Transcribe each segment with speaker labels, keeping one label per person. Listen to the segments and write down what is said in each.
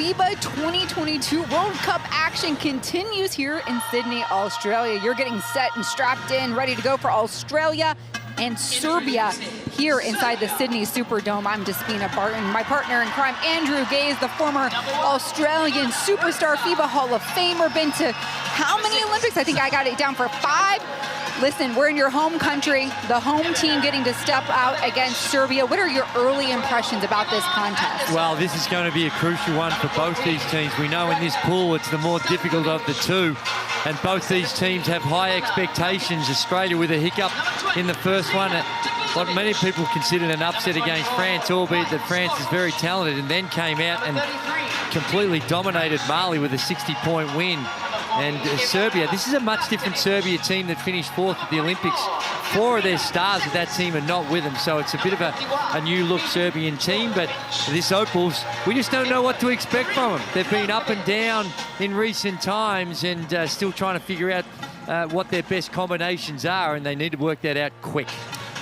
Speaker 1: FIBA 2022 World Cup action continues here in Sydney, Australia. You're getting set and strapped in, ready to go for Australia and Serbia here inside the Sydney Superdome. I'm Despina Barton. My partner in crime, Andrew Gaze, the former Australian superstar FIBA Hall of Famer. Been to how many Olympics? I think I got it down for 5. Listen, we're in your home country, the home team getting to step out against Serbia. What are your early impressions about this contest?
Speaker 2: Well, this is going to be a crucial one for both these teams. We know in this pool it's the more difficult of the two, and both these teams have high expectations. Australia with a hiccup in the first one, what many people considered an upset against France, albeit that France is very talented, and then came out and completely dominated Mali with a 60-point win. And Serbia, this is a much different Serbia team that finished 4th at the Olympics. 4 of their stars of that team are not with them, so it's a bit of a new-look Serbian team. But this Opals, we just don't know what to expect from them. They've been up and down in recent times and still trying to figure out what their best combinations are, and they need to work that out quick.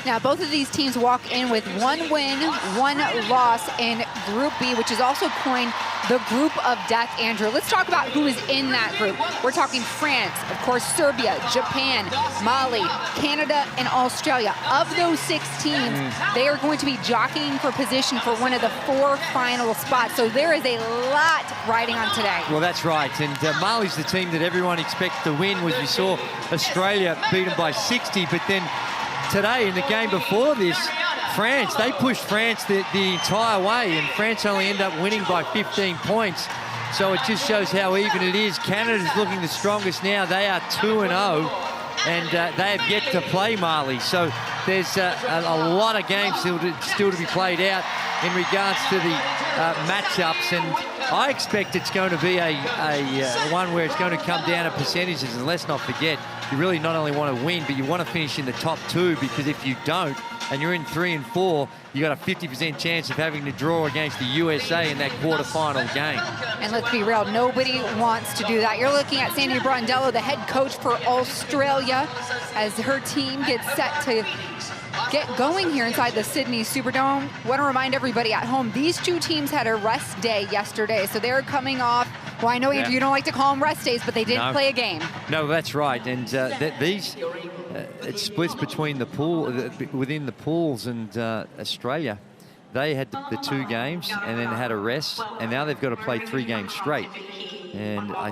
Speaker 1: Now, both of these teams walk in with 1 win, 1 loss in Group B, which is also coined the Group of Death, Andrew. Let's talk about who is in that group. We're talking France, of course, Serbia, Japan, Mali, Canada, and Australia. Of those 6 teams, they are going to be jockeying for position for one of the 4 final spots. So there is a lot riding on today.
Speaker 2: Well, that's right. And Mali's the team that everyone expects to win. Was we saw Australia beat them by 60, but then today, in the game before this, France, they pushed France the entire way, and France only ended up winning by 15 points. So it just shows how even it is. Canada's looking the strongest now. They are 2-0, and they have yet to play Mali. So there's a lot of games still to be played out in regards to the matchups, and I expect it's going to be a one where it's going to come down to percentages. And let's not forget, you really not only want to win, but you want to finish in the top 2, because if you don't, and you're in 3 and 4, you got a 50% chance of having to draw against the USA in that quarterfinal game.
Speaker 1: And let's be real, nobody wants to do that. You're looking at Sandy Brondello, the head coach for Australia, as her team gets set to get going here inside the Sydney Superdome. Want to remind everybody at home, these 2 teams had a rest day yesterday, so they're coming off. Well, I know, Andrew, you don't like to call them rest days, but they didn't play a game.
Speaker 2: No, that's right. And these, it splits between the pool, within the pools, and Australia. They had the 2 games and then had a rest, and now they've got to play 3 games straight. And I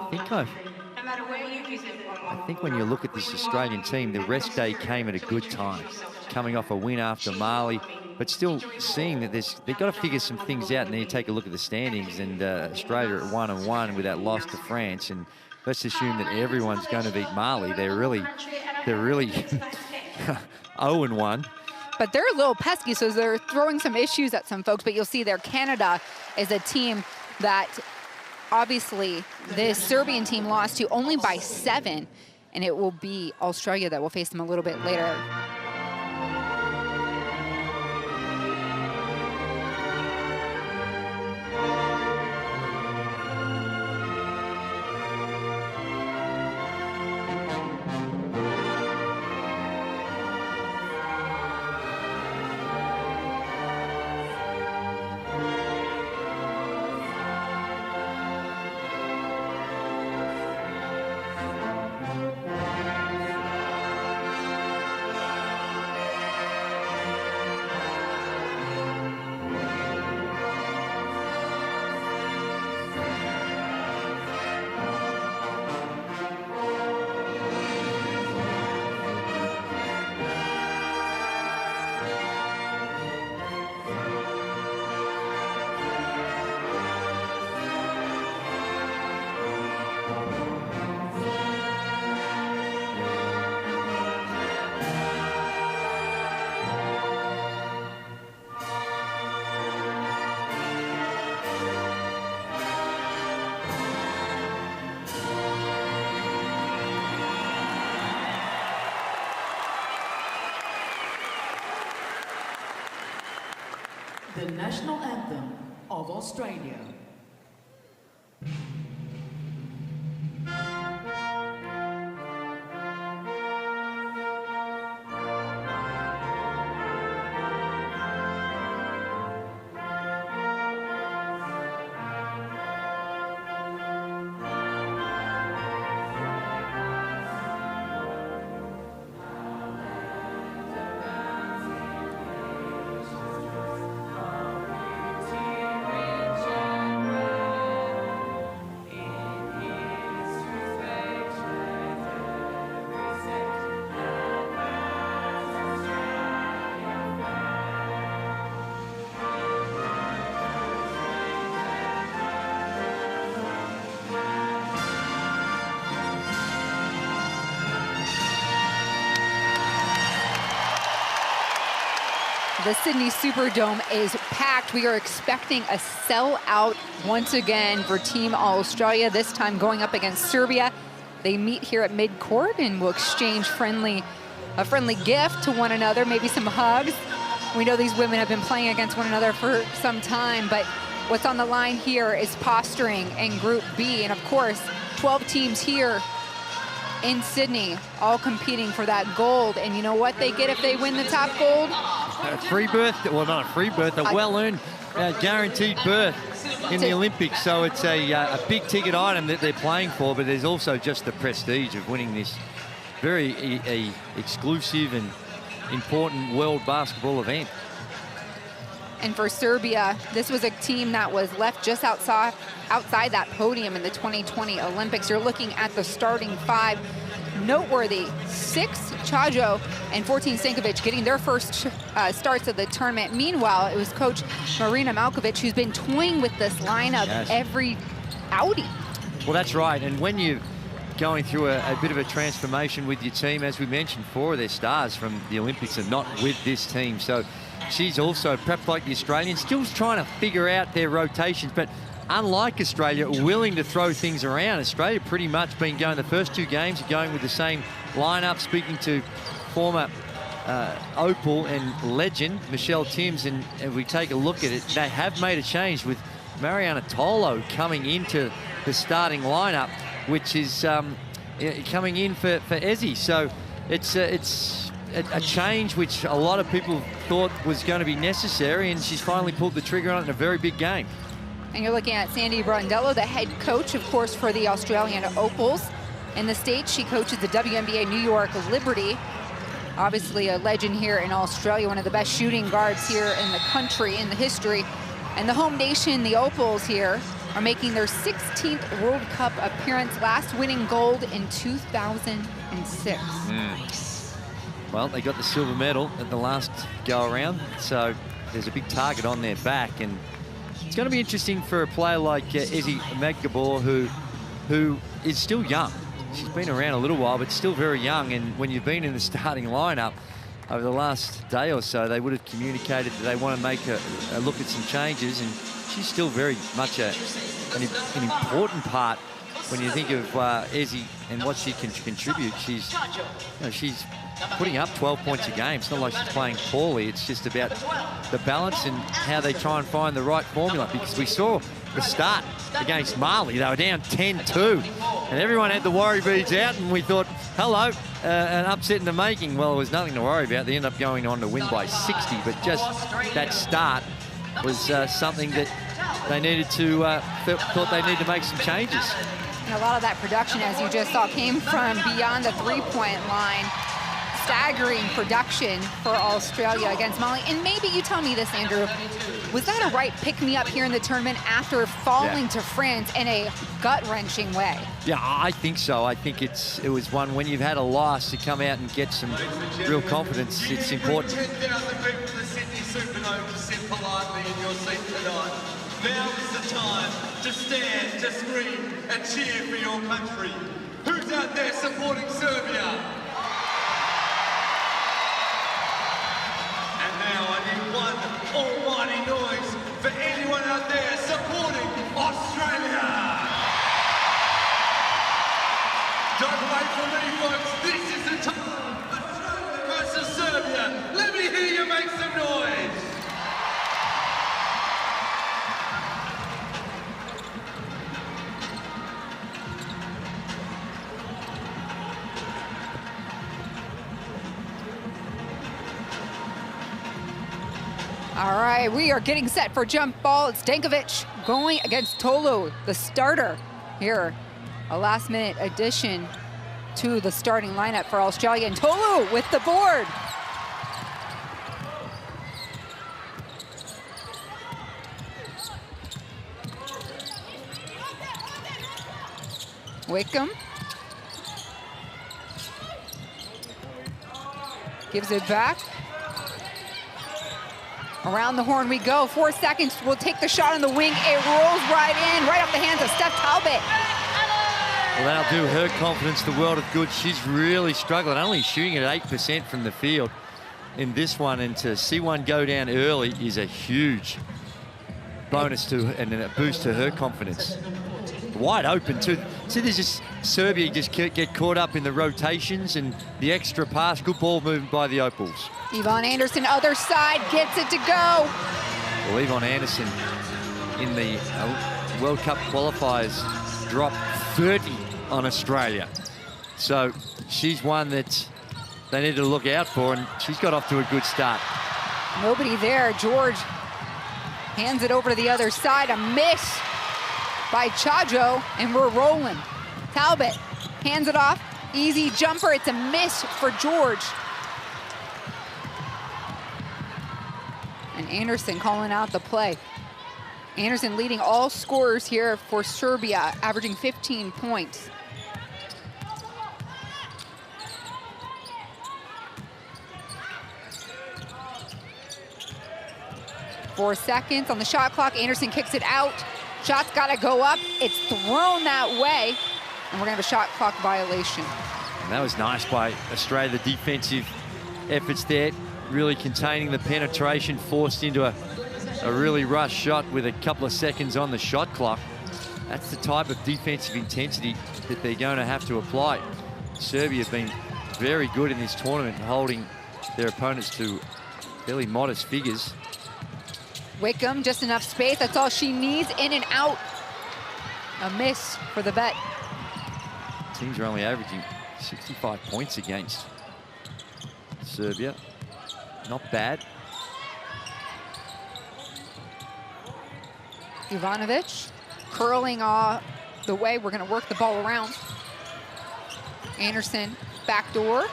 Speaker 2: think when you look at this Australian team, the rest day came at a good time, coming off a win after Mali, but still seeing that they've got to figure some things out, and then you take a look at the standings, and Australia at 1-1 with that loss to France, and let's assume that everyone's going to beat Mali. They're really 0-1.
Speaker 1: But they're a little pesky, so they're throwing some issues at some folks, but you'll see there Canada is a team that obviously this Serbian team lost to only by 7, and it will be Australia that will face them a little bit later.
Speaker 3: The national anthem of Australia.
Speaker 1: The Sydney Superdome is packed. We are expecting a sellout once again for Team Australia, this time going up against Serbia. They meet here at mid-court and will exchange a friendly gift to one another, maybe some hugs. We know these women have been playing against one another for some time, but what's on the line here is posturing in Group B. And of course, 12 teams here in Sydney, all competing for that gold. And you know what they get if they win the top gold?
Speaker 2: A free berth, well, not a free berth, a well-earned guaranteed berth in the Olympics. So it's a big ticket item that they're playing for, but there's also just the prestige of winning this very exclusive and important world basketball event.
Speaker 1: And for Serbia, this was a team that was left just outside that podium in the 2020 Olympics. You're looking at the starting five. Noteworthy, 6 Chajo and 14 Stankovic getting their first starts of the tournament. Meanwhile, it was coach Marina Malkovic who's been toying with this lineup every outing.
Speaker 2: Well, that's right. And when you're going through a bit of a transformation with your team, as we mentioned, 4 of their stars from the Olympics are not with this team. So she's also, perhaps like the Australians, still trying to figure out their rotations. But unlike Australia, willing to throw things around. Australia pretty much been going the first 2 games, going with the same lineup, speaking to former Opal and legend Michelle Timms, and if we take a look at it, they have made a change with Mariana Tolo coming into the starting lineup, which is coming in for Ezzy. So it's a change which a lot of people thought was going to be necessary, and she's finally pulled the trigger on it in a very big game.
Speaker 1: And you're looking at Sandy Brondello, the head coach, of course, for the Australian Opals. In the States, she coaches the WNBA New York Liberty. Obviously a legend here in Australia, one of the best shooting guards here in the country, in the history. And the home nation, the Opals here, are making their 16th World Cup appearance, last winning gold in 2006.
Speaker 2: Well, they got the silver medal at the last go-around, so there's a big target on their back. And it's going to be interesting for a player like Ezzy Magdabor, who is still young. She's been around a little while, but still very young. And when you've been in the starting lineup over the last day or so, they would have communicated that they want to make a look at some changes. And she's still very much an important part when you think of Ezzy and what she can contribute. She's putting up 12 points a game. It's not like she's playing poorly. It's just about the balance and how they try and find the right formula. Because we saw the start against Mali. They were down 10-2. And everyone had the worry beads out, and we thought, hello, an upset in the making. Well, there was nothing to worry about. They ended up going on to win by 60. But just that start was something that they needed to, thought they needed to make some changes.
Speaker 1: And a lot of that production, as you just saw, came from beyond the three-point line. Staggering production for Australia against Mali. And maybe you tell me this, Andrew, was that a right pick-me-up here in the tournament after falling to France in a gut-wrenching way?
Speaker 2: Yeah, I think so. I think it was one, when you've had a loss, to come out and get some real confidence. It's important.
Speaker 4: 10,000 people to Sydney Superdome to sit politely in your seat tonight. Now is the time to stand, to scream, and cheer for your country. Who's out there supporting Serbia? Now I need one almighty noise for anyone out there supporting Australia. Don't wait for me, folks. This is the time. Australia versus Serbia. Let me hear you make some noise.
Speaker 1: All right, we are getting set for jump ball. It's Stankovic going against Tolo, the starter here. A last-minute addition to the starting lineup for Australia. And Tolo with the board. Wickham gives it back. Around the horn we go. 4 seconds. We'll take the shot on the wing. It rolls right in, right off the hands of Steph Talbot.
Speaker 2: Well, that'll do her confidence the world of good. She's really struggling, only shooting at 8% from the field. in this one, and to see one go down early is a huge bonus to and a boost to her confidence. Wide open too. See, there's just Serbia just get caught up in the rotations and the extra pass. Good ball movement by the Opals.
Speaker 1: Yvonne Anderson, other side, gets it to go.
Speaker 2: Well, Yvonne Anderson in the World Cup qualifiers dropped 30 on Australia. So she's one that they need to look out for, and she's got off to a good start.
Speaker 1: Nobody there. George hands it over to the other side. A miss by Chajo, and we're rolling. Talbot hands it off. Easy jumper. It's a miss for George. And Anderson calling out the play. Anderson leading all scorers here for Serbia, averaging 15 points. Four seconds on the shot clock. Anderson kicks it out. Shot's got to go up. It's thrown that way. And we're going to have a shot clock violation.
Speaker 2: And that was nice by Australia. The defensive efforts there, really containing the penetration, forced into a really rushed shot with a couple of seconds on the shot clock. That's the type of defensive intensity that they're going to have to apply. Serbia have been very good in this tournament, holding their opponents to fairly modest figures.
Speaker 1: Wickham, just enough space. That's all she needs. In and out. A miss for the bet.
Speaker 2: Teams are only averaging 65 points against Serbia. Not bad.
Speaker 1: Ivanovic curling the way. We're going to work the ball around. Anderson, backdoor.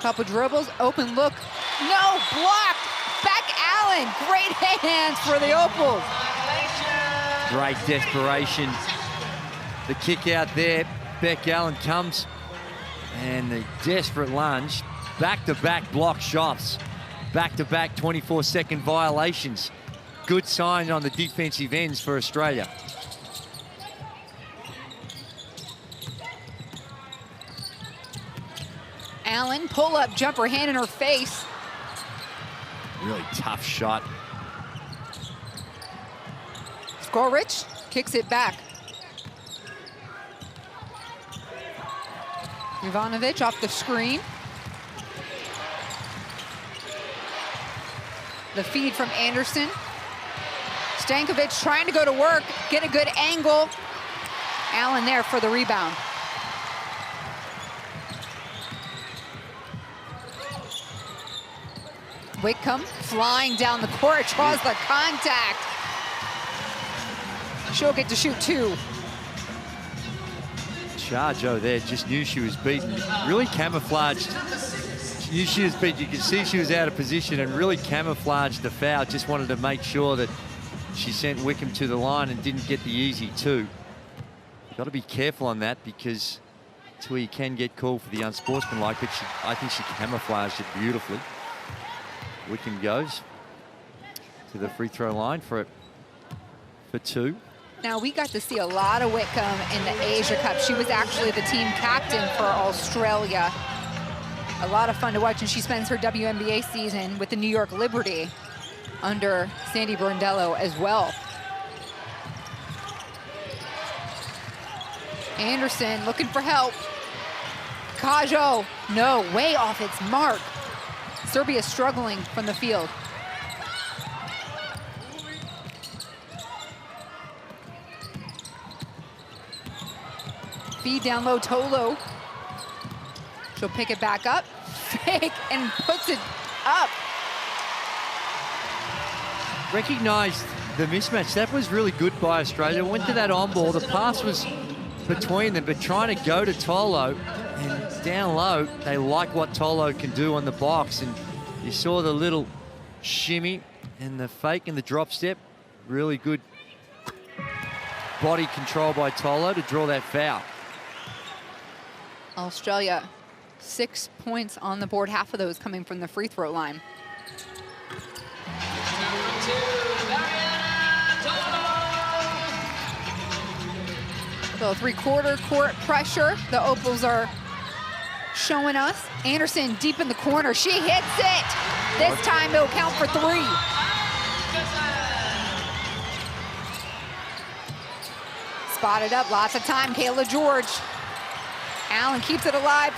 Speaker 1: Couple dribbles, open look. No, blocked. Beck Allen, great hands for the Opals.
Speaker 2: Great desperation. The kick out there. Beck Allen comes, and the desperate lunge. Back-to-back block shots. Back-to-back 24-second violations. Good sign on the defensive ends for Australia.
Speaker 1: Allen, pull-up jumper, hand in her face.
Speaker 2: Really tough shot.
Speaker 1: Skoric kicks it back. Ivanovic off the screen. The feed from Anderson. Stankovic trying to go to work, get a good angle. Allen there for the rebound. Wickham flying down the court, draws the contact. She'll get to shoot two.
Speaker 2: Chajo there just knew she was beaten. Really camouflaged. She knew she was beaten. You could see she was out of position and really camouflaged the foul. Just wanted to make sure that she sent Wickham to the line and didn't get the easy two. Got to be careful on that, because it's where you can get called for the unsportsmanlike, but I think she camouflaged it beautifully. Wickham goes to the free throw line for two.
Speaker 1: Now, we got to see a lot of Wickham in the Asia Cup. She was actually the team captain for Australia. A lot of fun to watch, and she spends her WNBA season with the New York Liberty under Sandy Brondello as well. Anderson looking for help. Kajo, no, way off its mark. Serbia struggling from the field. Feed down low, Tolo. She'll pick it back up. Fake and puts it up.
Speaker 2: Recognized the mismatch. That was really good by Australia. Went to that on ball. The pass was between them, but trying to go to Tolo, and down low, they like what Tolo can do on the box. And you saw the little shimmy and the fake and the drop step. Really good body control by Tolo to draw that foul.
Speaker 1: Australia, 6 points on the board, half of those coming from the free throw line. So three-quarter court pressure the Opals are showing us. Anderson deep in the corner. She hits it. This time it'll count for 3. Spotted up, lots of time, Kayla George. Allen keeps it alive.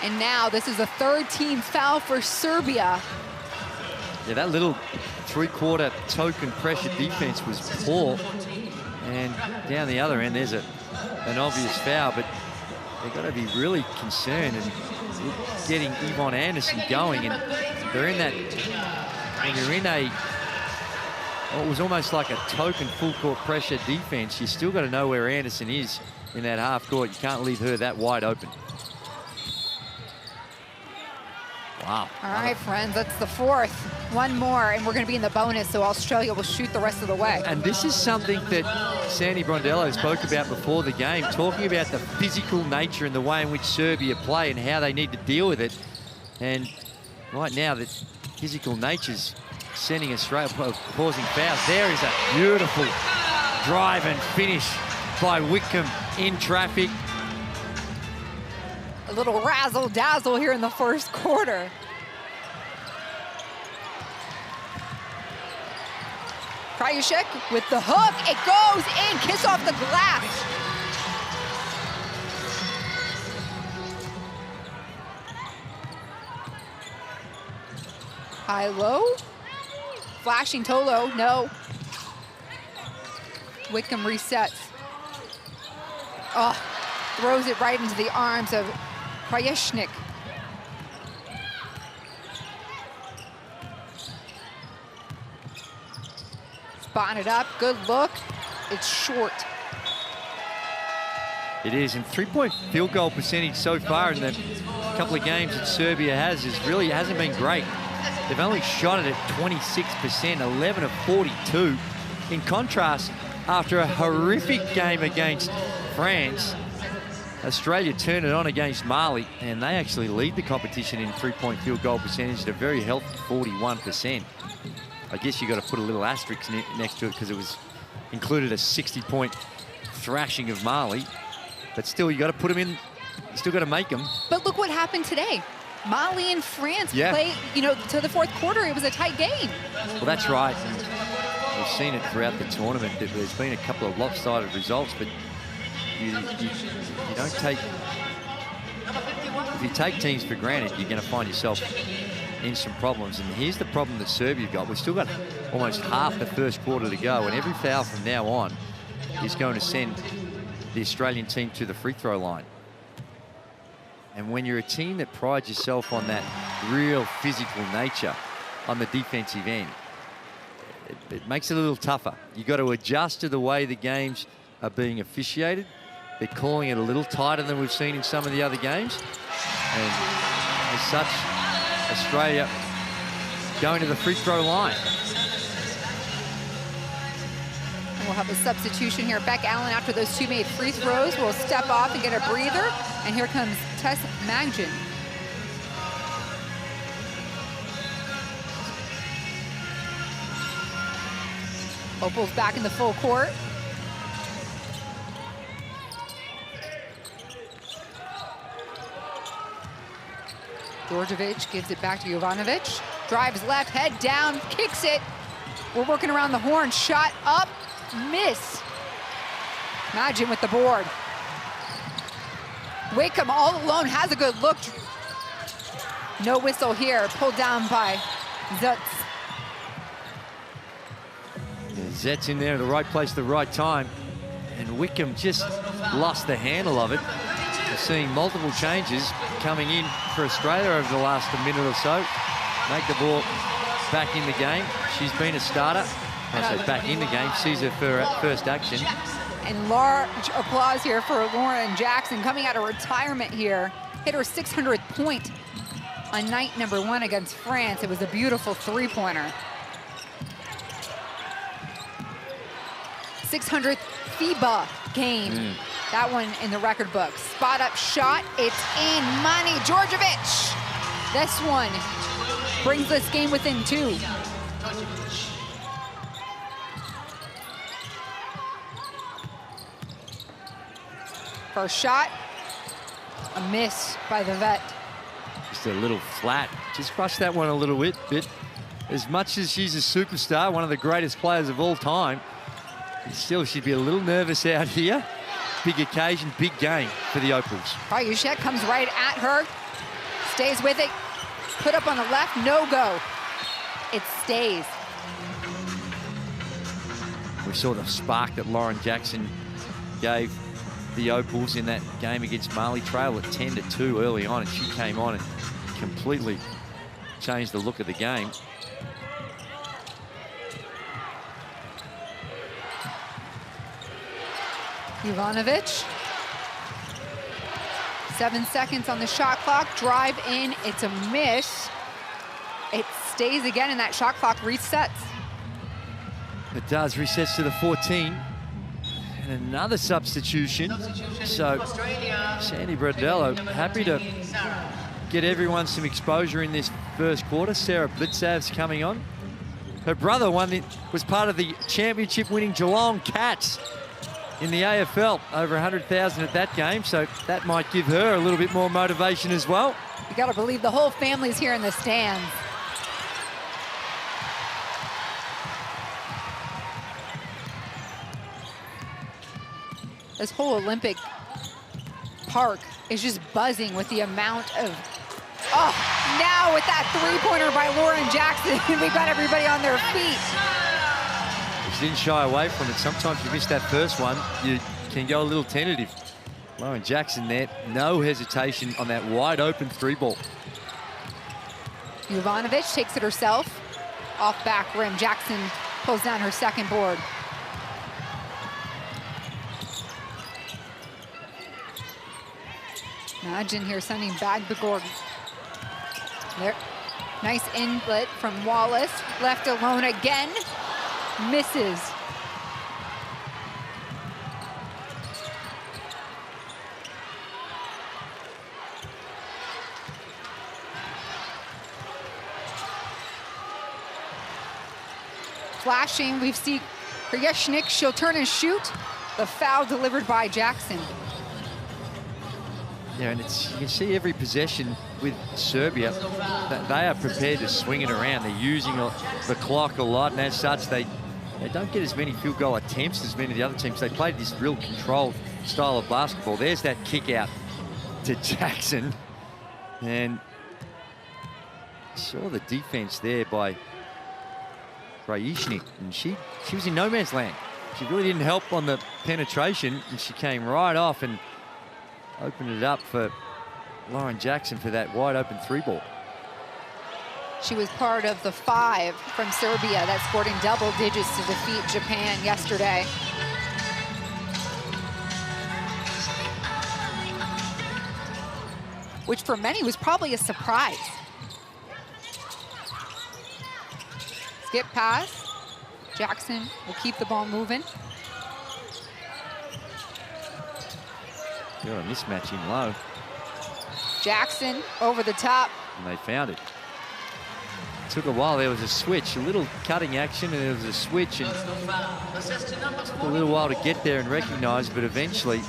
Speaker 1: And now this is a 3rd team foul for Serbia.
Speaker 2: Yeah, that little 3-quarter token pressure defense was poor. And down the other end, there's an obvious foul, but they've got to be really concerned and getting Yvonne Anderson going. And they're in that, when you're in a, it was almost like a token full court pressure defense, you still got to know where Anderson is in that half court. You can't leave her that wide open. Wow.
Speaker 1: All right, friends, that's the 4th. One more, and we're going to be in the bonus, so Australia will shoot the rest of the way.
Speaker 2: And this is something that Sandy Brondello spoke about before the game, talking about the physical nature and the way in which Serbia play and how they need to deal with it. And right now, the physical nature's sending Australia, causing fouls. There is a beautiful drive and finish by Wickham in traffic.
Speaker 1: A little razzle-dazzle here in the 1st quarter. Krajicek with the hook. It goes in. Kiss off the glass. High-low. Flashing Tolo. No. Wickham resets. Oh, throws it right into the arms of Krajicek. Spotted up, good look. It's short.
Speaker 2: It is, and 3-point field goal percentage so far in the couple of games that Serbia has really hasn't been great. They've only shot it at 26%, 11 of 42. In contrast, after a horrific game against France, Australia turned it on against Mali, and they actually lead the competition in 3-point field goal percentage at a very healthy 41%. I guess you got to put a little asterisk next to it because it was included a 60-point thrashing of Mali. But still, you got to put them in. You still got to make them. But
Speaker 1: look what happened today. Mali and France played, to the 4th quarter. It was a tight game.
Speaker 2: Well, that's right. And we've seen it throughout the tournament. There's been a couple of lopsided results, but you don't take. If you take teams for granted, you're going to find yourself in some problems. And here's the problem that Serbia got. We've still got almost half the 1st quarter to go, and every foul from now on is going to send the Australian team to the free throw line. And when you're a team that prides yourself on that real physical nature on the defensive end, it makes it a little tougher. You've got to adjust to the way the games are being officiated. They're calling it a little tighter than we've seen in some of the other games. And as such, Australia going to the free throw line.
Speaker 1: We'll have a substitution here. Beck Allen, after those 2 made free throws, will step off and get a breather. And here comes Tess Magdjen. Opal's back in the full court. Djordjevic gives it back to Jovanovic. Drives left, head down, kicks it. We're working around the horn. Shot up, miss. Magdjen with the board. Wickham all alone, has a good look. No whistle here, pulled down by Zutz.
Speaker 2: Zet's in there in the right place at the right time. And Wickham just lost the handle of it. We're seeing multiple changes coming in for Australia over the last minute or so. Make the ball back in the game. She's been a starter. I say back in the game. Sees her first action.
Speaker 1: And large applause here for Lauren Jackson coming out of retirement here. Hit her 600th point on night number 1 against France. It was a beautiful 3-pointer. 600th FIBA game. That one in the record book. Spot up shot, it's in money. Djordjevic. This one brings this game within 2. First shot, A miss by the vet.
Speaker 2: Just a little flat. Just crushed that one a little bit. As much as she's a superstar, one of the greatest players of all time, still she'd be a little nervous out here. Big occasion, big game for the Opals.
Speaker 1: Ryushek comes right at her, stays with it, put up on the left, no go. It stays.
Speaker 2: We saw the spark that Lauren Jackson gave the Opals in that game against Marley Trail at 10-2 early on, and she came on and completely changed the look of the game.
Speaker 1: Ivanovic. 7 seconds on the shot clock. Drive in. It's a miss. It stays again, and that shot clock resets.
Speaker 2: It does. Resets to the 14. And another substitution. So Sandy Bradello happy to get everyone some exposure in this first quarter. Sarah Blitzav's coming on. Her brother was part of the championship-winning Geelong Cats in the AFL, over 100,000 at that game, so that might give her a little bit more motivation as well.
Speaker 1: You got to believe the whole family's here in the stands. This whole Olympic Park is just buzzing with the amount of, now with that three-pointer by Lauren Jackson, we've got everybody on their feet.
Speaker 2: She didn't shy away from it. Sometimes you miss that first one, you can go a little tentative. Lauren Jackson there, no hesitation on that wide open three ball.
Speaker 1: Ivanovic takes it herself, off back rim. Jackson pulls down her second board. Imagine here sending back the Gordon. There, nice inlet from Wallace, left alone again. Misses. Flashing, we see Krajeshnik, she'll turn and shoot. The foul delivered by Jackson.
Speaker 2: Yeah, and you can see every possession with Serbia that they are prepared to swing it around. They're using the clock a lot, and as such, they don't get as many field goal attempts as many of the other teams. They played this real controlled style of basketball. There's that kick out to Jackson. And saw the defense there by Krajishnik, and she was in no man's land. She really didn't help on the penetration, and she came right off and opened it up for Lauren Jackson for that wide open three ball.
Speaker 1: She was part of the 5 from Serbia that scored in double digits to defeat Japan yesterday. Which for many was probably a surprise. Skip pass. Jackson will keep the ball moving.
Speaker 2: They're a mismatch in low.
Speaker 1: Jackson over the top.
Speaker 2: And they found it. It took a while. There was a switch, a little cutting action, and there was a switch, and it took a little while to get there and recognize, but eventually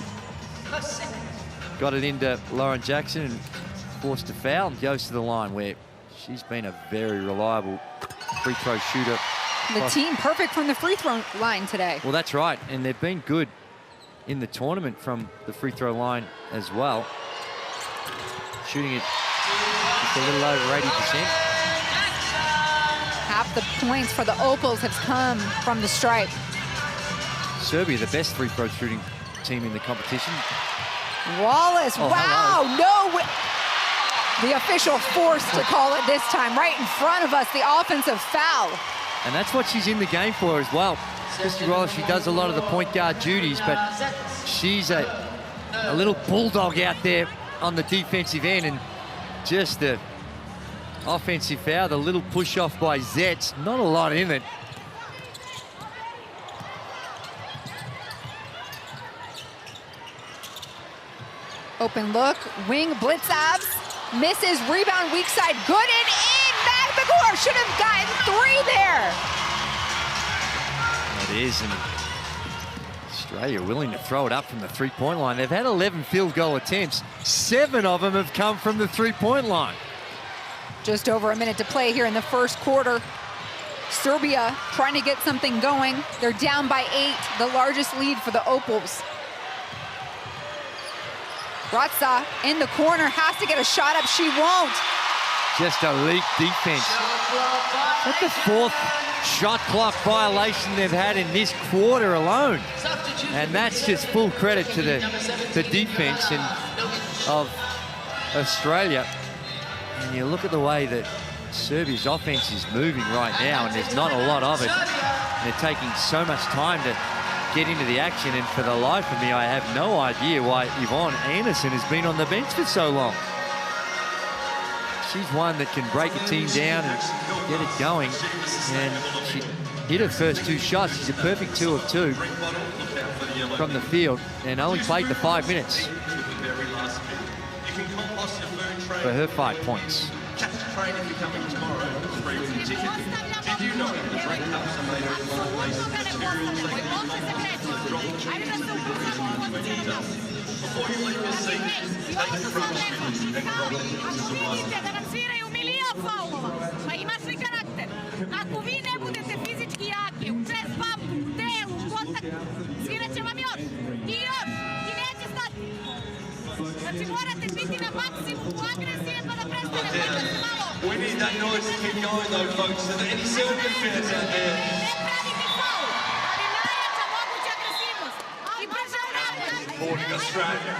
Speaker 2: got it into Lauren Jackson and forced a foul and goes to the line, where she's been a very reliable free throw shooter.
Speaker 1: The team perfect from the free throw line today.
Speaker 2: Well, that's right, and they've been good in the tournament from the free throw line as well. Shooting it just a little over 80%.
Speaker 1: Half the points for the Opals have come from the stripe.
Speaker 2: Serbia, the best free throw shooting team in the competition.
Speaker 1: Wallace,
Speaker 2: Oh,
Speaker 1: wow, no. The official forced to call it this time, right in front of us, the offensive foul.
Speaker 2: And that's what she's in the game for as well. Christy Wallace, she does a lot of the point guard duties, but she's a little bulldog out there on the defensive end, and just the offensive foul, the little push off by Zetz, not a lot in it.
Speaker 1: Open look, wing, Blitzabs, misses, rebound, weak side, good and in. Magmagor should have gotten 3 there.
Speaker 2: It is, and Australia willing to throw it up from the three-point line. They've had 11 field goal attempts. 7 of them have come from the three-point line.
Speaker 1: Just over a minute to play here in the first quarter. Serbia trying to get something going. They're down by 8, the largest lead for the Opals. Ratsa in the corner, has to get a shot up. She won't.
Speaker 2: Just elite defense. That's the 4th shot clock violation they've had in this quarter alone. And that's just full credit to the defense of Australia. And you look at the way that Serbia's offense is moving right now, and there's not a lot of it. And they're taking so much time to get into the action, and for the life of me, I have no idea why Yvonne Anderson has been on the bench for so long. She's one that can break a team down and get it going, and she hit her first 2 shots. She's a perfect 2 of 2 from the field, and only played the 5 minutes for her 5 points.
Speaker 4: Before you leave your seat, take the precaution and grab
Speaker 5: da nam sviraju milion faulova, pa imaš li karakter? Ako vi ne budete fizički jaki, u čest bambu, u telu, u kontakt, svirat će vam još i neće stati. Znači morate biti na maksimumu agresije pa da prestanete se malo.
Speaker 4: We need that noise to keep going though, folks, so that any Serbian fans out there.
Speaker 5: Ne praviti faul, ali najjača moguća agresivnost. I brže
Speaker 4: Supporting Australia.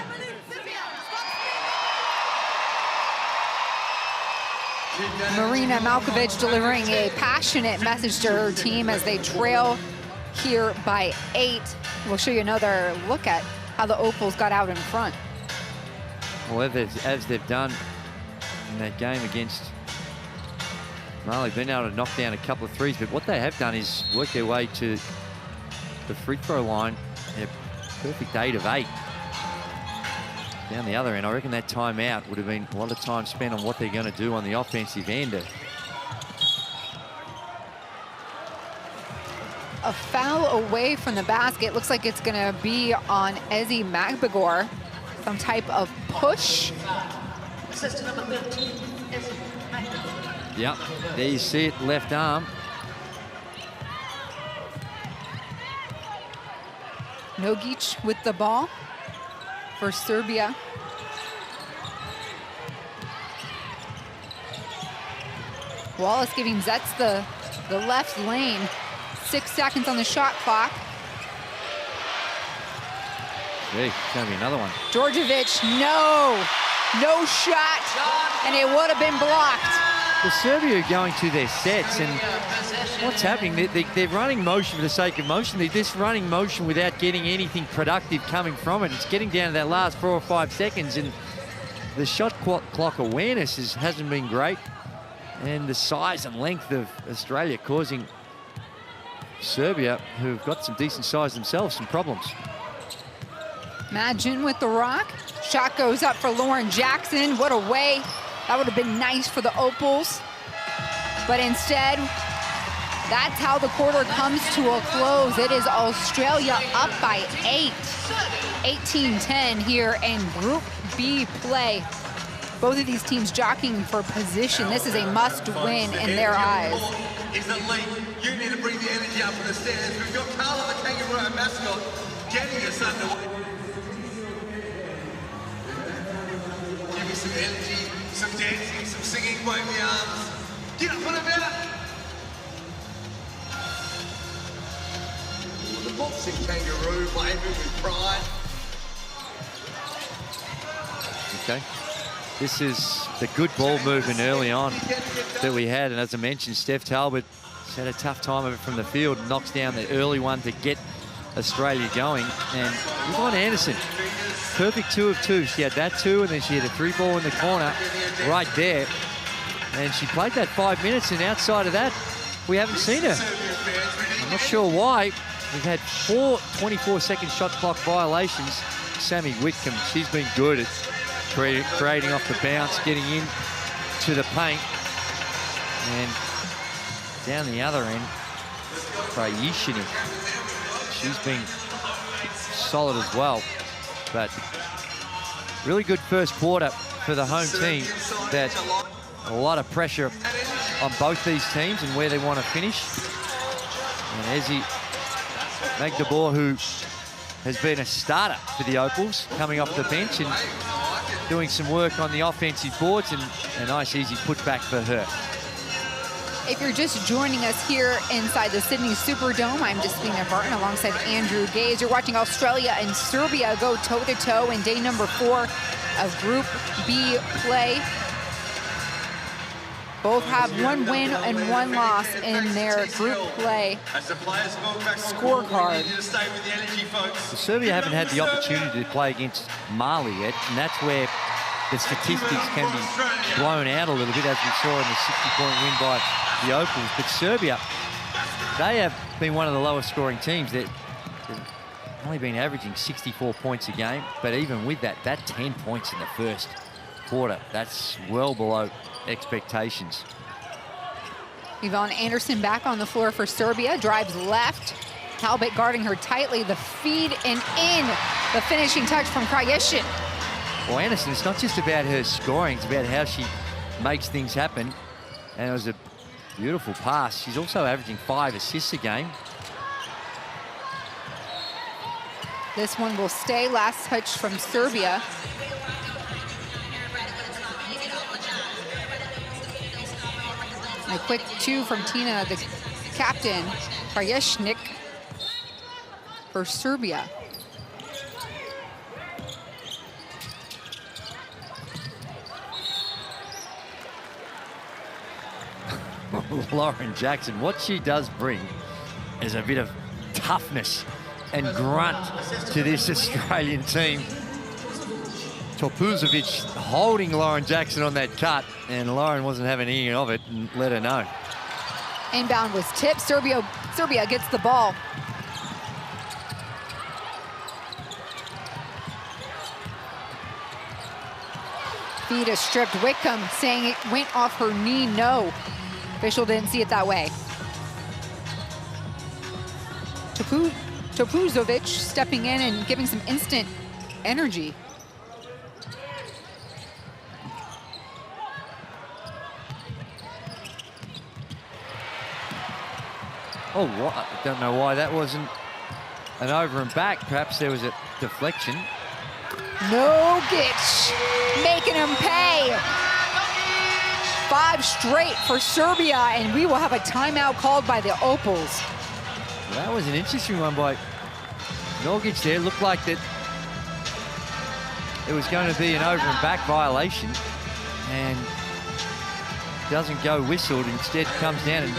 Speaker 1: Marina Malkovich delivering a passionate message to her team as they trail here by 8. We'll show you another look at how the Opals got out in front.
Speaker 2: Well, as they've done in that game against Mali, been able to knock down a couple of threes, but what they have done is work their way to the free throw line. They're perfect 8 of 8. Down the other end, I reckon that timeout would have been a lot of time spent on what they're going to do on the offensive end.
Speaker 1: A foul away from the basket. Looks like it's going to be on Ezi Magbagor. Some type of push.
Speaker 2: Yep, there you see it, left arm.
Speaker 1: Nogic with the ball for Serbia. Wallace giving Zetz the left lane. 6 seconds on the shot clock.
Speaker 2: Gee, it's going to be another one.
Speaker 1: Djordjevic, no shot, and it would have been blocked.
Speaker 2: The Serbia are going to their sets, and what's happening? They're running motion for the sake of motion. They're just running motion without getting anything productive coming from it. It's getting down to that last 4 or 5 seconds, and the shot clock awareness hasn't been great. And the size and length of Australia causing Serbia, who've got some decent size themselves, some problems.
Speaker 1: Madgen with the rock. Shot goes up for Lauren Jackson. What a way. That would have been nice for the Opals. But instead, that's how the quarter comes to a close. It is Australia up by 8. 18-10 here in Group B play. Both of these teams jockeying for position. This is a must-win in their eyes.
Speaker 4: Is elite. You need to bring the energy up in the stands. We've got Carla the Kangaroo, our mascot, getting us underway. Give me some energy, some dancing, some singing, wave the arms. Get up and about. The boxing kangaroo, waving with pride.
Speaker 2: Okay. This is the good ball movement early on that we had. And as I mentioned, Steph Talbot has had a tough time of it from the field. Knocks down the early one to get Australia going. And Yvonne Anderson, perfect 2 of 2. She had that 2, and then she had a 3-ball in the corner right there. And she played that 5 minutes, and outside of that, we haven't seen her. I'm not sure why. We've had 4 24-second shot clock violations. Sammy Whitcomb, she's been good at creating off the bounce, getting in to the paint. And down the other end, Krajishini. She's been solid as well. But really good first quarter for the home team. That a lot of pressure on both these teams and where they want to finish. And Ezi Magdabor, who has been a starter for the Opals, coming off the bench and doing some work on the offensive boards, and a nice easy putback for her.
Speaker 1: If you're just joining us here inside the Sydney Superdome, I'm Justine Barton alongside Andrew Gaze. You're watching Australia and Serbia go toe-to-toe in day number 4 of Group B play. Both have 1 win and 1 loss in their group play scorecard.
Speaker 2: Serbia haven't had the opportunity to play against Mali yet, and that's where the statistics can be blown out a little bit, as we saw in the 60-point win by the Opals. But Serbia, they have been one of the lowest scoring teams. They've only been averaging 64 points a game, but even with that 10 points in the first quarter, that's well below expectations.
Speaker 1: Yvonne Anderson back on the floor for Serbia, drives left. Talbot guarding her tightly, the feed and in. The finishing touch from Kraješin.
Speaker 2: Well, Anderson, it's not just about her scoring, it's about how she makes things happen. And it was a beautiful pass. She's also averaging 5 assists a game.
Speaker 1: This one will stay. Last touch from Serbia. A quick 2 from Tina, the captain, Kraješnik, for Serbia.
Speaker 2: Lauren Jackson, what she does bring is a bit of toughness and grunt to this Australian team. Topuzovic holding Lauren Jackson on that cut, and Lauren wasn't having any of it and let her know.
Speaker 1: Inbound was tipped. Serbia gets the ball. Feed is stripped. Wickham saying it went off her knee. No. Official didn't see it that way. Topuzovic stepping in and giving some instant energy.
Speaker 2: Oh, I don't know why that wasn't an over and back. Perhaps there was a deflection.
Speaker 1: Nogic making him pay. 5 straight for Serbia, and we will have a timeout called by the Opals.
Speaker 2: That was an interesting one by Nogic there. Looked like that it was going to be an over and back violation, and doesn't go whistled, instead comes down and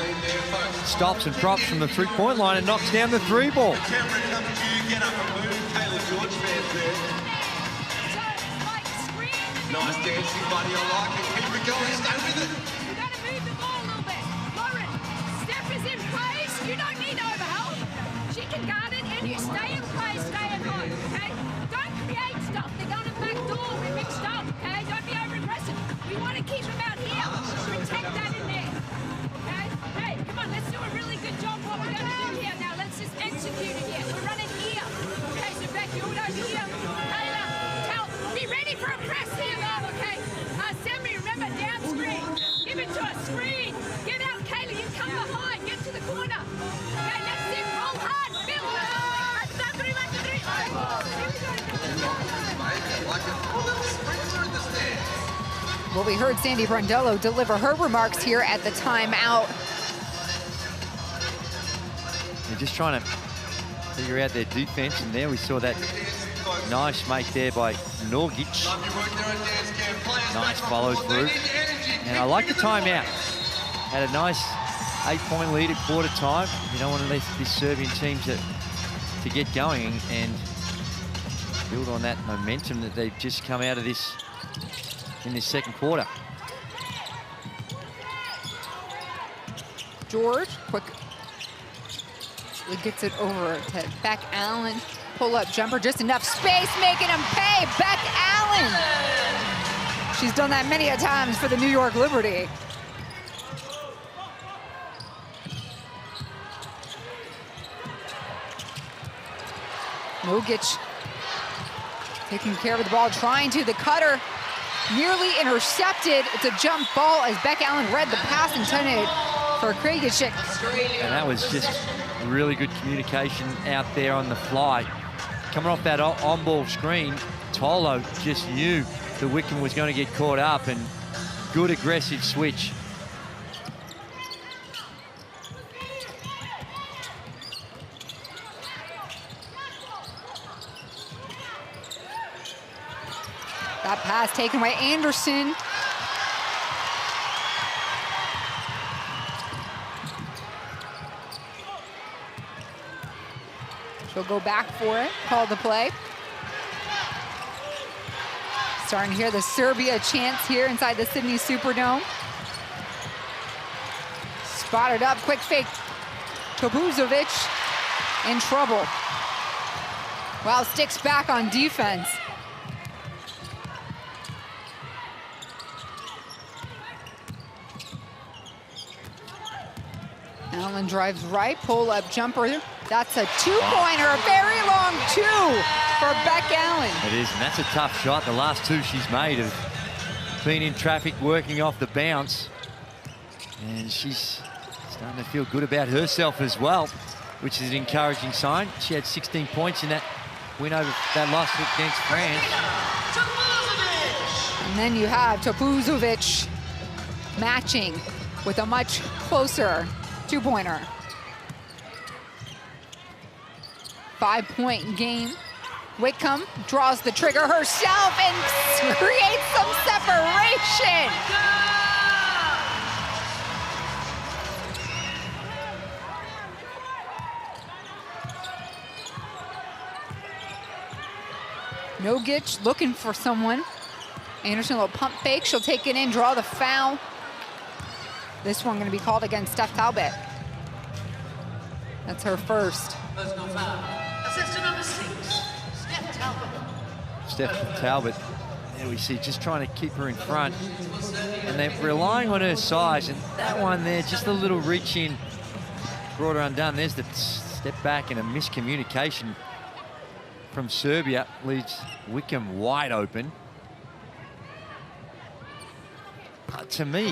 Speaker 2: stops and props from the 3-point line and knocks down the 3 ball.
Speaker 4: Nice dancing, buddy. I like it. Keep it going. Stay with it.
Speaker 5: You got to move the ball a little bit. Lauren, step is in place. You don't need overhelp. She can guard it, and you stay in place, stay at home, okay? Don't create stuff. They're going to back door. We're mixed up, okay? Don't be over-aggressive. We want to keep them out here. Protect that in there, okay? Hey, come on, let's do a really good job what we're going to do here now. Let's just execute it here. We're running here. Okay, so back you over here. Kayla, be ready for a press here, love, okay? Sammy, remember, down screen. Give it to us, screen. Get out, Kayla, you come behind. Get to the corner. Okay, let's see, roll hard. Build it. 1, 2, 3.
Speaker 1: Well, we heard Sandy Brondello deliver her remarks here at the timeout.
Speaker 2: They're just trying to figure out their defense, and there we saw that nice make there by Nogic. Nice follow through. And I like the timeout. Had a nice 8-point lead at quarter time. You don't want to let this Serbian team to get going and build on that momentum that they've just come out of this in this second quarter.
Speaker 1: George, quick. He gets it over to Beck Allen. Pull-up jumper, just enough space, making him pay. Beck Allen. She's done that many a times for the New York Liberty. Nogic taking care of the ball, trying to. The cutter nearly intercepted. It's a jump ball as Beck Allen read the pass intended for Krejcik.
Speaker 2: And that was just really good communication out there on the fly. Coming off that on-ball screen, Tolo just knew that Wickham was going to get caught up, and good aggressive switch.
Speaker 1: That pass taken by Anderson. She'll go back for it, call the play. Starting to hear the Serbia chants here inside the Sydney Superdome. Spotted up, quick fake. Topuzovic in trouble. Wow, sticks back on defense. Allen drives right, pull-up jumper. That's a two-pointer, a very long two for Beck Allen.
Speaker 2: It is, and that's a tough shot. The last two she's made have been in traffic, working off the bounce. And she's starting to feel good about herself as well, which is an encouraging sign. She had 16 points in that win over that loss against France.
Speaker 1: And then you have Topuzovic matching with a much closer two-pointer. 5-point game. Wickham draws the trigger herself and creates some separation. Nogic looking for someone. Anderson, a little pump fake. She'll take it in, draw the foul. This one going to be called against Steph Talbot. That's her first.
Speaker 3: Personal foul. Assistant number 6, Steph Talbot.
Speaker 2: Steph Talbot, there we see, just trying to keep her in front. And they're relying on her size. And that one there, just a little reach in, brought her undone. There's the step back and a miscommunication from Serbia. Leaves Wickham wide open. To me,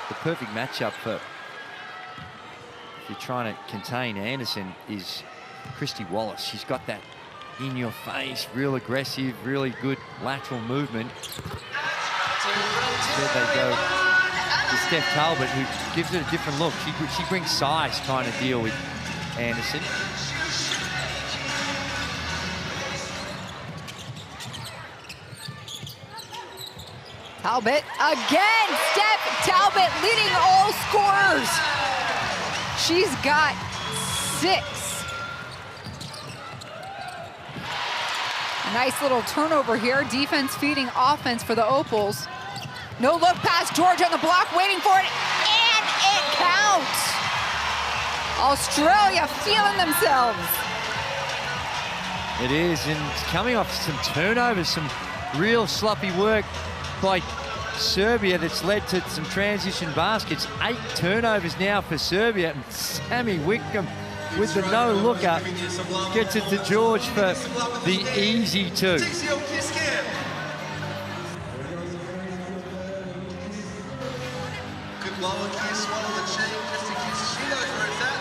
Speaker 2: the perfect matchup for, if you're trying to contain Anderson, is Christy Wallace. She's got that in your face, real aggressive, really good lateral movement. Instead they go to Steph Talbot, who gives it a different look. She brings size trying to deal with Anderson.
Speaker 1: Talbot again. Steph Talbot leading all scorers. She's got 6. A nice little turnover here. Defense feeding offense for the Opals. No look pass. George on the block, waiting for it, and it counts. Australia feeling themselves.
Speaker 2: It is, and coming off some turnovers, some real sloppy work by Serbia that's led to some transition baskets. 8 turnovers now for Serbia, and Sammy Wickham with the no-looker gets it to George for the easy 2.
Speaker 4: Good lower kiss, one on the cheek, just in case she knows where it's at.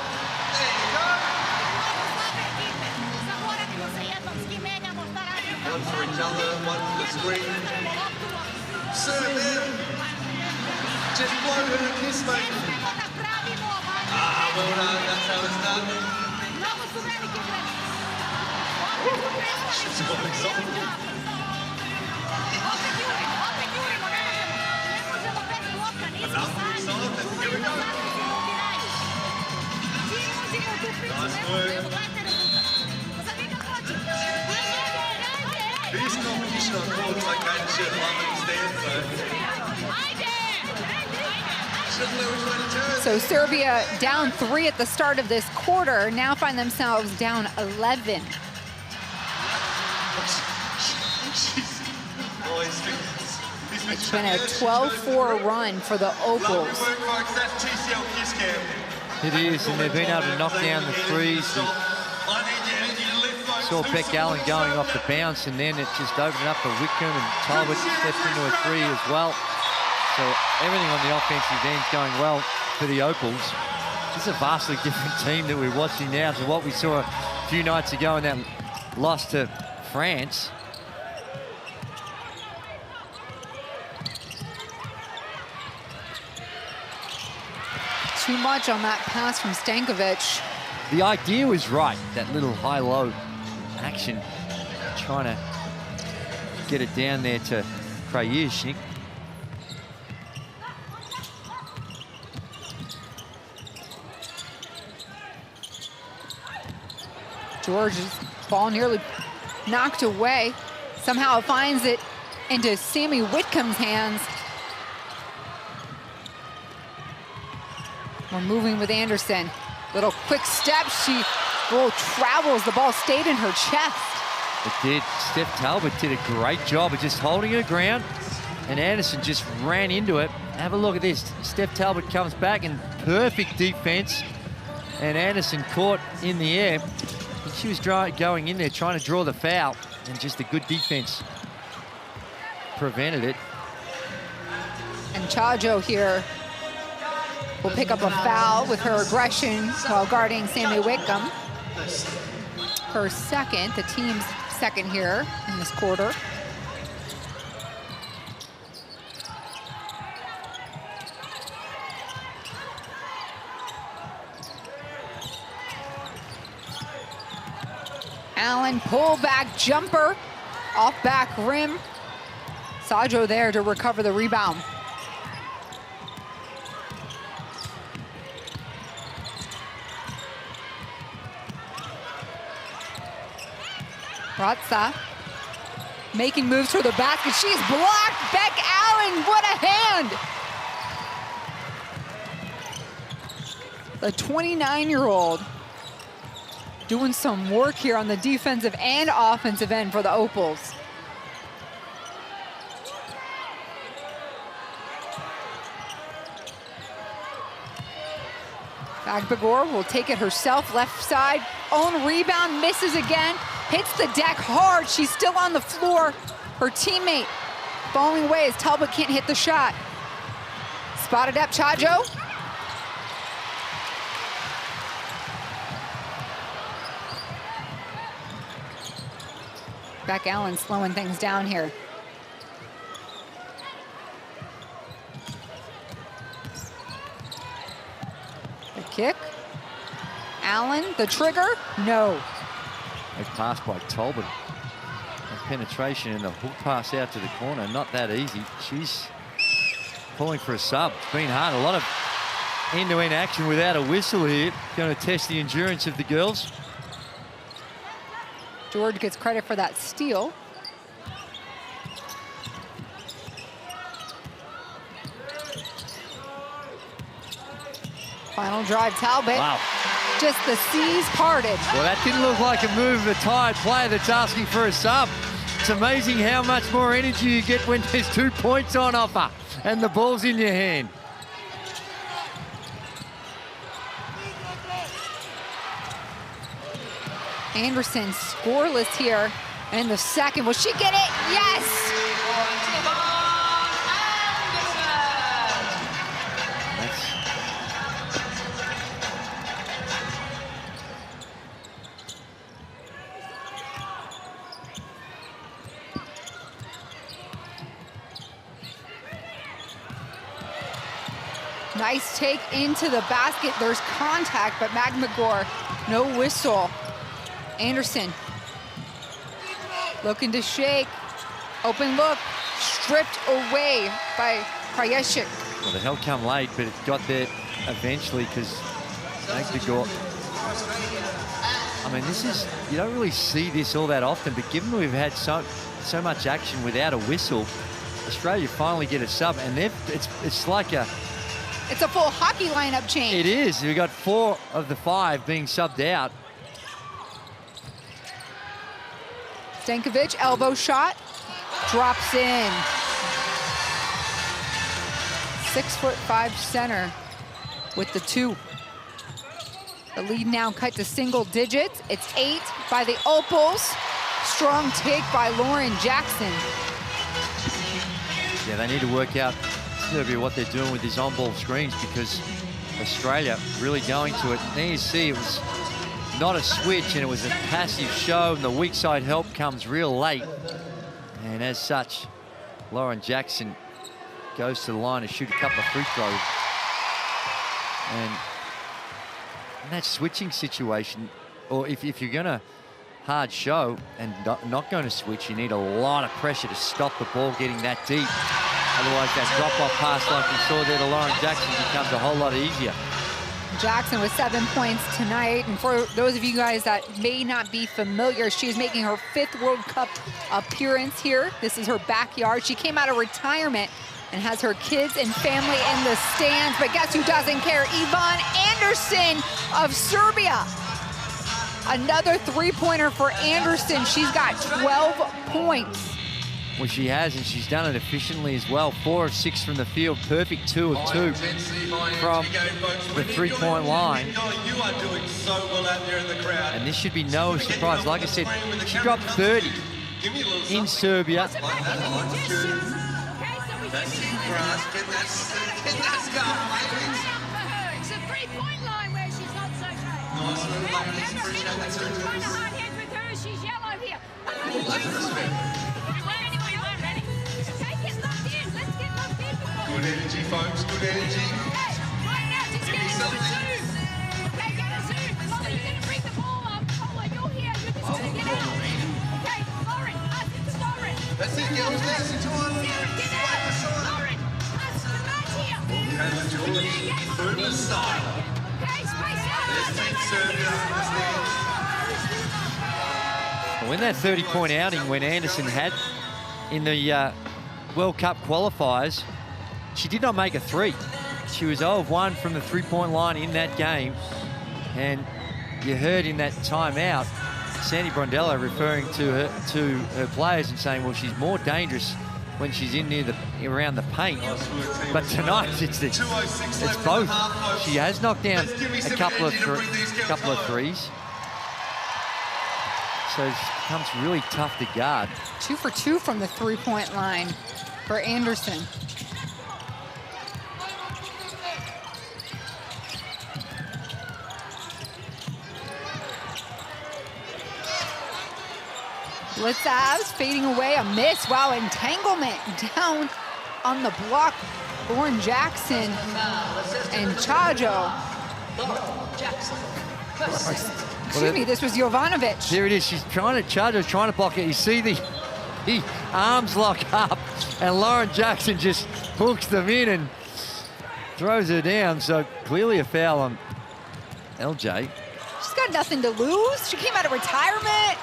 Speaker 4: There you go. One for each other, one for the screen. Serbia, just blow her a kiss, mate. Ah, well done, that's how it's done. She's got excited. Enough excitement, here we go. Nice work. This competition on court's okay to share the love and stand, so doesn't know which way to turn.
Speaker 1: So Serbia down 3 at the start of this quarter, now find themselves down 11. It's been a 12-4 run for the Opals.
Speaker 2: It is, and they've been able to knock down the threes. saw Beck Allen going off the bounce, and then it just opened up for Wickham, and Talbot stepped into a three as well. So everything on the offensive end is going well for the Opals. This is a vastly different team that we're watching now to what we saw a few nights ago in that loss to France.
Speaker 1: Too much on that pass from Stankovic.
Speaker 2: The idea was right, that little high-low action, trying to get it down there to Krajicnik.
Speaker 1: George's ball nearly knocked away. Somehow finds it into Sammy Whitcomb's hands. We're moving with Anderson. Little quick step, she travels, the ball stayed in her chest.
Speaker 2: It did. Steph Talbot did a great job of just holding her ground, and Anderson just ran into it. Have a look at this. Steph Talbot comes back in perfect defense, and Anderson caught in the air. And she was going in there trying to draw the foul, and just a good defense prevented it.
Speaker 1: And Chajo here will pick up a foul with her aggression while guarding Sammy Wickham. Her second, the team's second here in this quarter. Allen, pull back jumper, off back rim. Sajo there to recover the rebound. Ratza making moves for the basket. She's blocked. Beck Allen, what a hand! The 29-year-old doing some work here on the defensive and offensive end for the Opals. Agbagor will take it herself, left side, own rebound, misses again, hits the deck hard. She's still on the floor. Her teammate falling away as Talbot can't hit the shot. Spotted up, Chajo. Beck Allen slowing things down here. The kick. Allen, the trigger, no.
Speaker 2: A pass by Talbot. And penetration and the hook pass out to the corner, not that easy. She's calling for a sub. It's been hard. A lot of end-to-end action without a whistle here. Going to test the endurance of the girls.
Speaker 1: George gets credit for that steal. Final drive, Talbot.
Speaker 2: Wow.
Speaker 1: Just the seas parted.
Speaker 2: Well, that didn't look like a move of a tired player that's asking for a sub. It's amazing how much more energy you get when there's 2 points on offer and the ball's in your hand.
Speaker 1: Anderson scoreless here in the second. Will she get it? Yes! Nice take into the basket. There's contact, but Magmagor, no whistle. Anderson looking to shake. Open look, stripped away by Krajicnik.
Speaker 2: Well, the hell come late, but it got there eventually because Magmagor. I mean, this is, you don't really see this all that often, but given we've had so much action without a whistle, Australia finally get a sub, and it's like a...
Speaker 1: It's a full hockey lineup change.
Speaker 2: It is. We've got 4 of the 5 being subbed out.
Speaker 1: Stankovic, elbow shot, drops in. 6'5" center with the 2. The lead now cut to single digits. It's 8 by the Opals. Strong take by Lauren Jackson.
Speaker 2: Yeah, they need to work out, Serbia, what they're doing with these on-ball screens, because Australia really going to it. There you see it was not a switch and it was a passive show, and the weak side help comes real late. And as such, Lauren Jackson goes to the line to shoot a couple of free throws. And in that switching situation, or if you're going to hard show and not going to switch, you need a lot of pressure to stop the ball getting that deep. Otherwise, that drop-off pass like we saw there to Lauren Jackson becomes a whole lot easier.
Speaker 1: Jackson with 7 points tonight. And for those of you guys that may not be familiar, she's making her 5th World Cup appearance here. This is her backyard. She came out of retirement and has her kids and family in the stands. But guess who doesn't care? Yvonne Anderson of Serbia. Another three-pointer for Anderson. She's got 12 points.
Speaker 2: Well, she has, and she's done it efficiently as well. 4 of 6 from the field, perfect 2 of 2 from the three-point line. And this should be no surprise. Like I said, she dropped 30 in Serbia.
Speaker 5: It's a three-point line where she's not so great. Trying to hard hit with her. She's yellow here. Ready? Okay, get locked in. Let's get locked in before.
Speaker 4: Good energy, folks. Good energy.
Speaker 5: Okay, right now, just get into a zoom. Okay, get a zoom. Lola, you're going to bring the ball up. Lola, you're here. You're just going to get out. Okay, Lauren, pass it to Lauren.
Speaker 4: That's it, girls. That's it.
Speaker 5: Sarah, get out. Lauren, pass to Matt here.
Speaker 4: Boomer style.
Speaker 5: Okay, space out.
Speaker 4: Let's take Serbia up the stands.
Speaker 2: When that 30-point outing when Anderson had in the World Cup qualifiers, she did not make a 3. She was 0 of 1 from the three-point line in that game. And you heard in that timeout, Sandy Brondello referring to her players and saying, well, she's more dangerous when she's in near around the paint. But tonight it's both. She has knocked down a couple of threes. So it becomes really tough to guard.
Speaker 1: 2 for 2 from the three-point line for Anderson. Blitzavs fading away, a miss. Wow, entanglement down on the block. Lauren Jackson and Chajo. Excuse me, this was Jovanovic.
Speaker 2: Here it is. She's trying to charge her, trying to block it. You see the arms lock up, and Lauren Jackson just hooks them in and throws her down. So clearly a foul on LJ.
Speaker 1: She's got nothing to lose. She came out of retirement.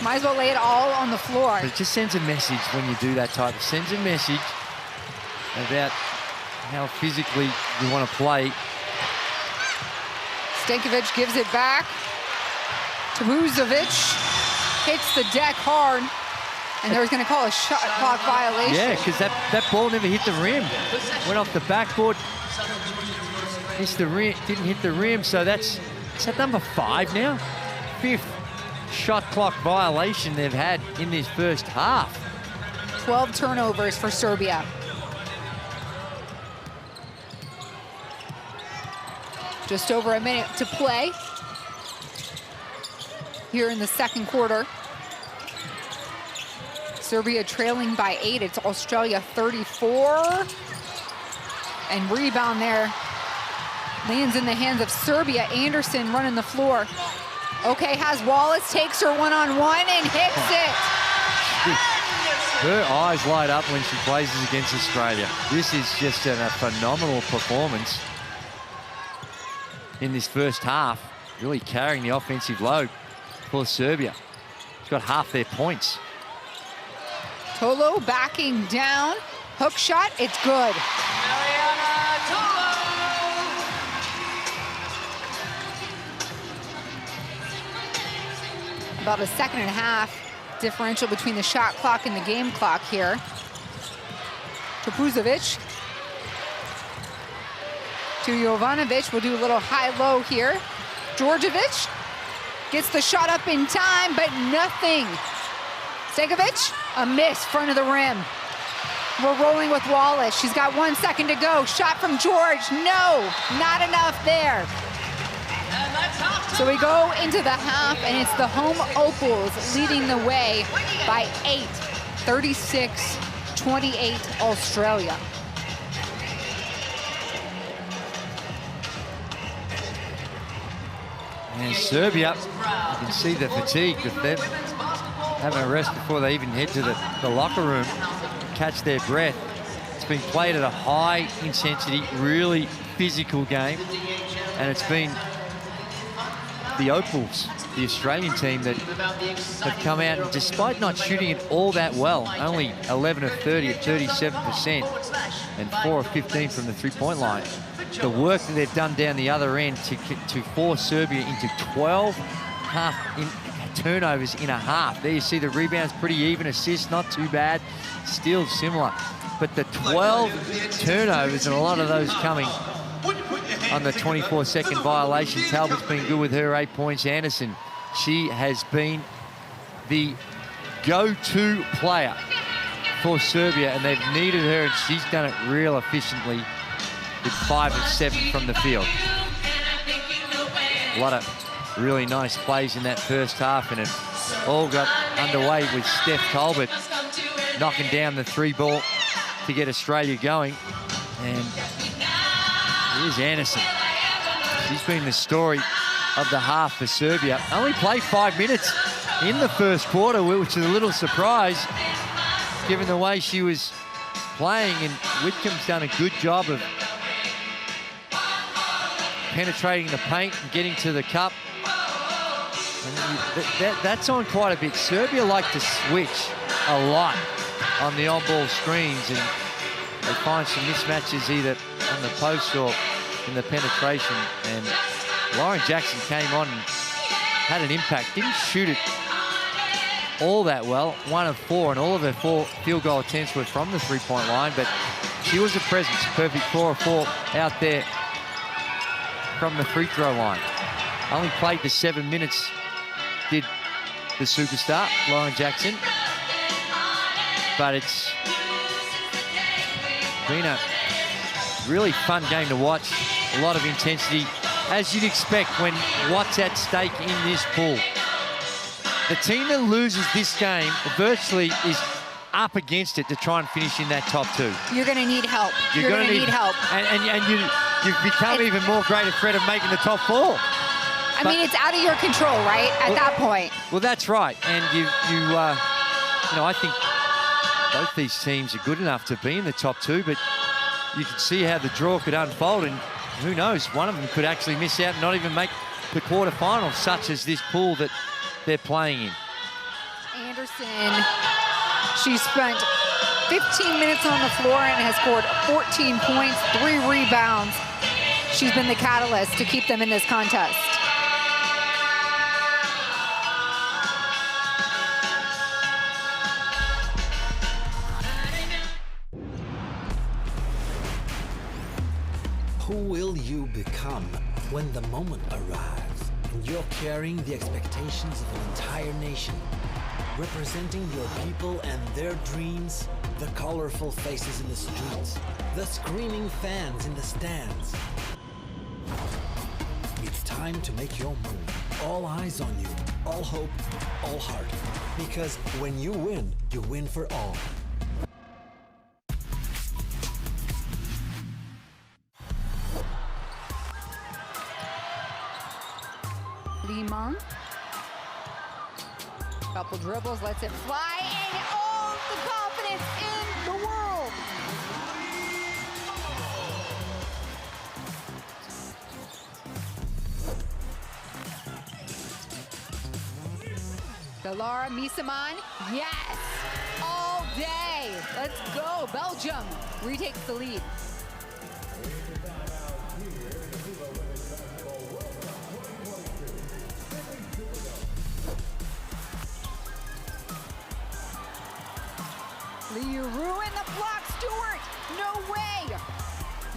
Speaker 1: Might as well lay it all on the floor.
Speaker 2: But it just sends a message when you do that type. It sends a message about how physically you want to play.
Speaker 1: Stankovic gives it back. Tabuzovic hits the deck hard. And they were going to call a shot clock violation.
Speaker 2: Yeah, because that ball never hit the rim. Went off the backboard. Missed the rim, didn't hit the rim. So is that number 5 now? 5th shot clock violation they've had in this first half.
Speaker 1: 12 turnovers for Serbia. Just over a minute to play here in the second quarter. Serbia trailing by 8. It's Australia 34. And rebound there lands in the hands of Serbia. Anderson running the floor. Okay, has Wallace, takes her one-on-one and hits it.
Speaker 2: Her eyes light up when she plays against Australia. This is just a phenomenal performance in this first half, really carrying the offensive load for Serbia. She's got half their points.
Speaker 1: Tolo backing down. Hook shot, it's good. About a 1.5 seconds differential between the shot clock and the game clock here. Tabuzovic. to Jovanovic. We'll do a little high-low here. Djordjevic gets the shot up in time, but nothing. Segovic, a miss, front of the rim. We're rolling with Wallace. She's got 1 second to go. Shot from George, no, not enough there. So we go into the half, and it's the home Opals leading the way by 8, 36-28 Australia.
Speaker 2: And Serbia, you can see the fatigue, but they're having a rest before they even head to the locker room, catch their breath. It's been played at a high intensity, really physical game, and it's been the Opals, the Australian team, that have come out, and despite not shooting it all that well, only 11 of 30 at 37%, and 4 of 15 from the three-point line. The work that they've done down the other end to force Serbia into 12 turnovers in a half. There you see the rebounds pretty even, assists not too bad, still similar. But the 12 turnovers, and a lot of those coming on the 24-second violation. Talbot's been good with her 8 points. Anderson, she has been the go-to player for Serbia, and they've needed her, and she's done it real efficiently with 5 of 7 from the field. A lot of really nice plays in that first half, and it all got underway with Steph Talbot knocking down the 3-ball to get Australia going. And here's Anderson. She's been the story of the half for Serbia. Only played 5 minutes in the first quarter, which is a little surprise given the way she was playing, and Whitcomb's done a good job of penetrating the paint and getting to the cup. And that's on quite a bit. Serbia like to switch a lot on the on-ball screens, and they find some mismatches either on the post or in the penetration. And Lauren Jackson came on and had an impact. Didn't shoot it all that well. 1 of 4, and all of her 4 field goal attempts were from the three-point line, but she was a presence. Perfect 4 of 4 out there from the free throw line. Only played the 7 minutes, did the superstar, Lauren Jackson. But it's been a really fun game to watch. A lot of intensity, as you'd expect when what's at stake in this pool. The team that loses this game virtually is up against it to try and finish in that top 2.
Speaker 1: You're going to need help. You're going to need help.
Speaker 2: And you've become even more greater threat of making the top 4.
Speaker 1: I mean, it's out of your control, right? At that point.
Speaker 2: Well, that's right. And you know, I think both these teams are good enough to be in the top 2, but you can see how the draw could unfold, and who knows, one of them could actually miss out and not even make the quarterfinals, such as this pool that they're playing in.
Speaker 1: Anderson, she spent 15 minutes on the floor and has scored 14 points, 3 rebounds. She's been the catalyst to keep them in this contest.
Speaker 6: Who will you become when the moment arrives and you're carrying the expectations of an entire nation, representing your people and their dreams, the colorful faces in the streets, the screaming fans in the stands? It's time to make your move. All eyes on you, all hope, all heart. Because when you win for all.
Speaker 1: Lima. Couple dribbles, lets it fly, and all the confidence in the world. Delara Misaman, yes, all day. Let's go, Belgium retakes the lead. Lee ruined the block, Stewart, no way.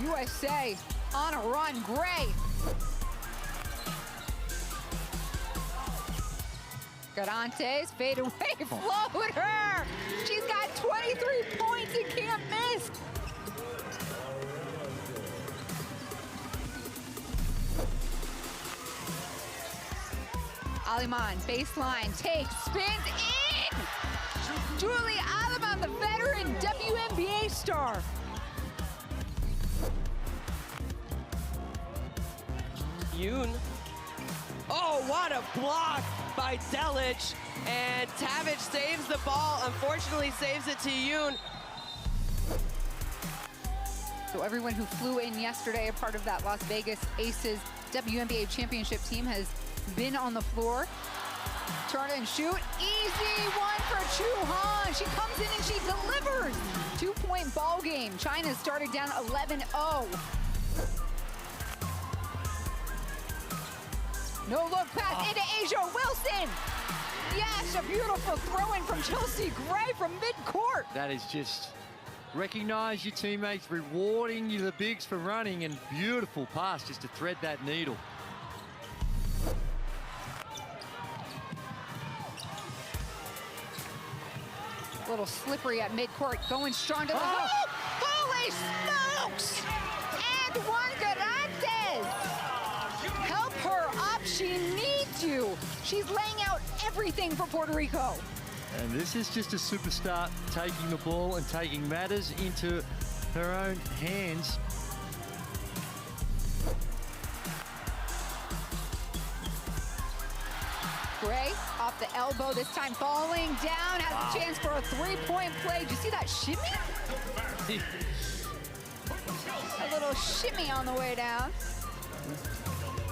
Speaker 1: USA On a run, Gray. Garantes, fade away, floater. She's got 23 points and can't miss. Aliman, baseline, takes, spins in. Julie Aliman, the veteran WNBA star.
Speaker 7: Yoon. Oh, what a block by Delic. And Tavic saves the ball, unfortunately saves it to Yoon.
Speaker 1: So everyone who flew in yesterday, a part of that Las Vegas Aces WNBA championship team, has been on the floor. Turn and shoot, easy one for Chu Han. She comes in and she delivers. 2-point ball game. China started down 11-0. No look pass into Asia Wilson. Yes, a beautiful throw in from Chelsea Gray from midcourt.
Speaker 2: That is just recognize your teammates, rewarding you the bigs for running, and beautiful pass just to thread that needle.
Speaker 1: A little slippery at midcourt, going strong to the hoop. Holy smokes! And one Garantes. Help her up, she needs you. She's laying out everything for Puerto Rico.
Speaker 2: And this is just a superstar taking the ball and taking matters into her own hands.
Speaker 1: Gray off the elbow, this time falling down, has a chance for a three-point play. Did you see that shimmy? A little shimmy on the way down.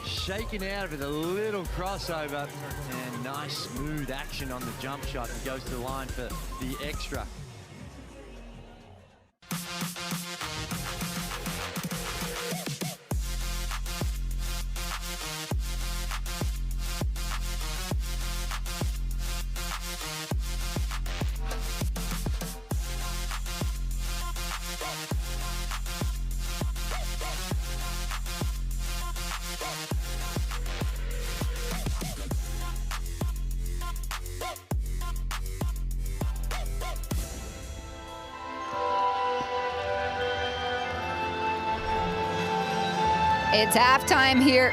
Speaker 2: Shaken out of it, a little crossover, and nice smooth action on the jump shot, and goes to the line for the extra.
Speaker 1: It's halftime here.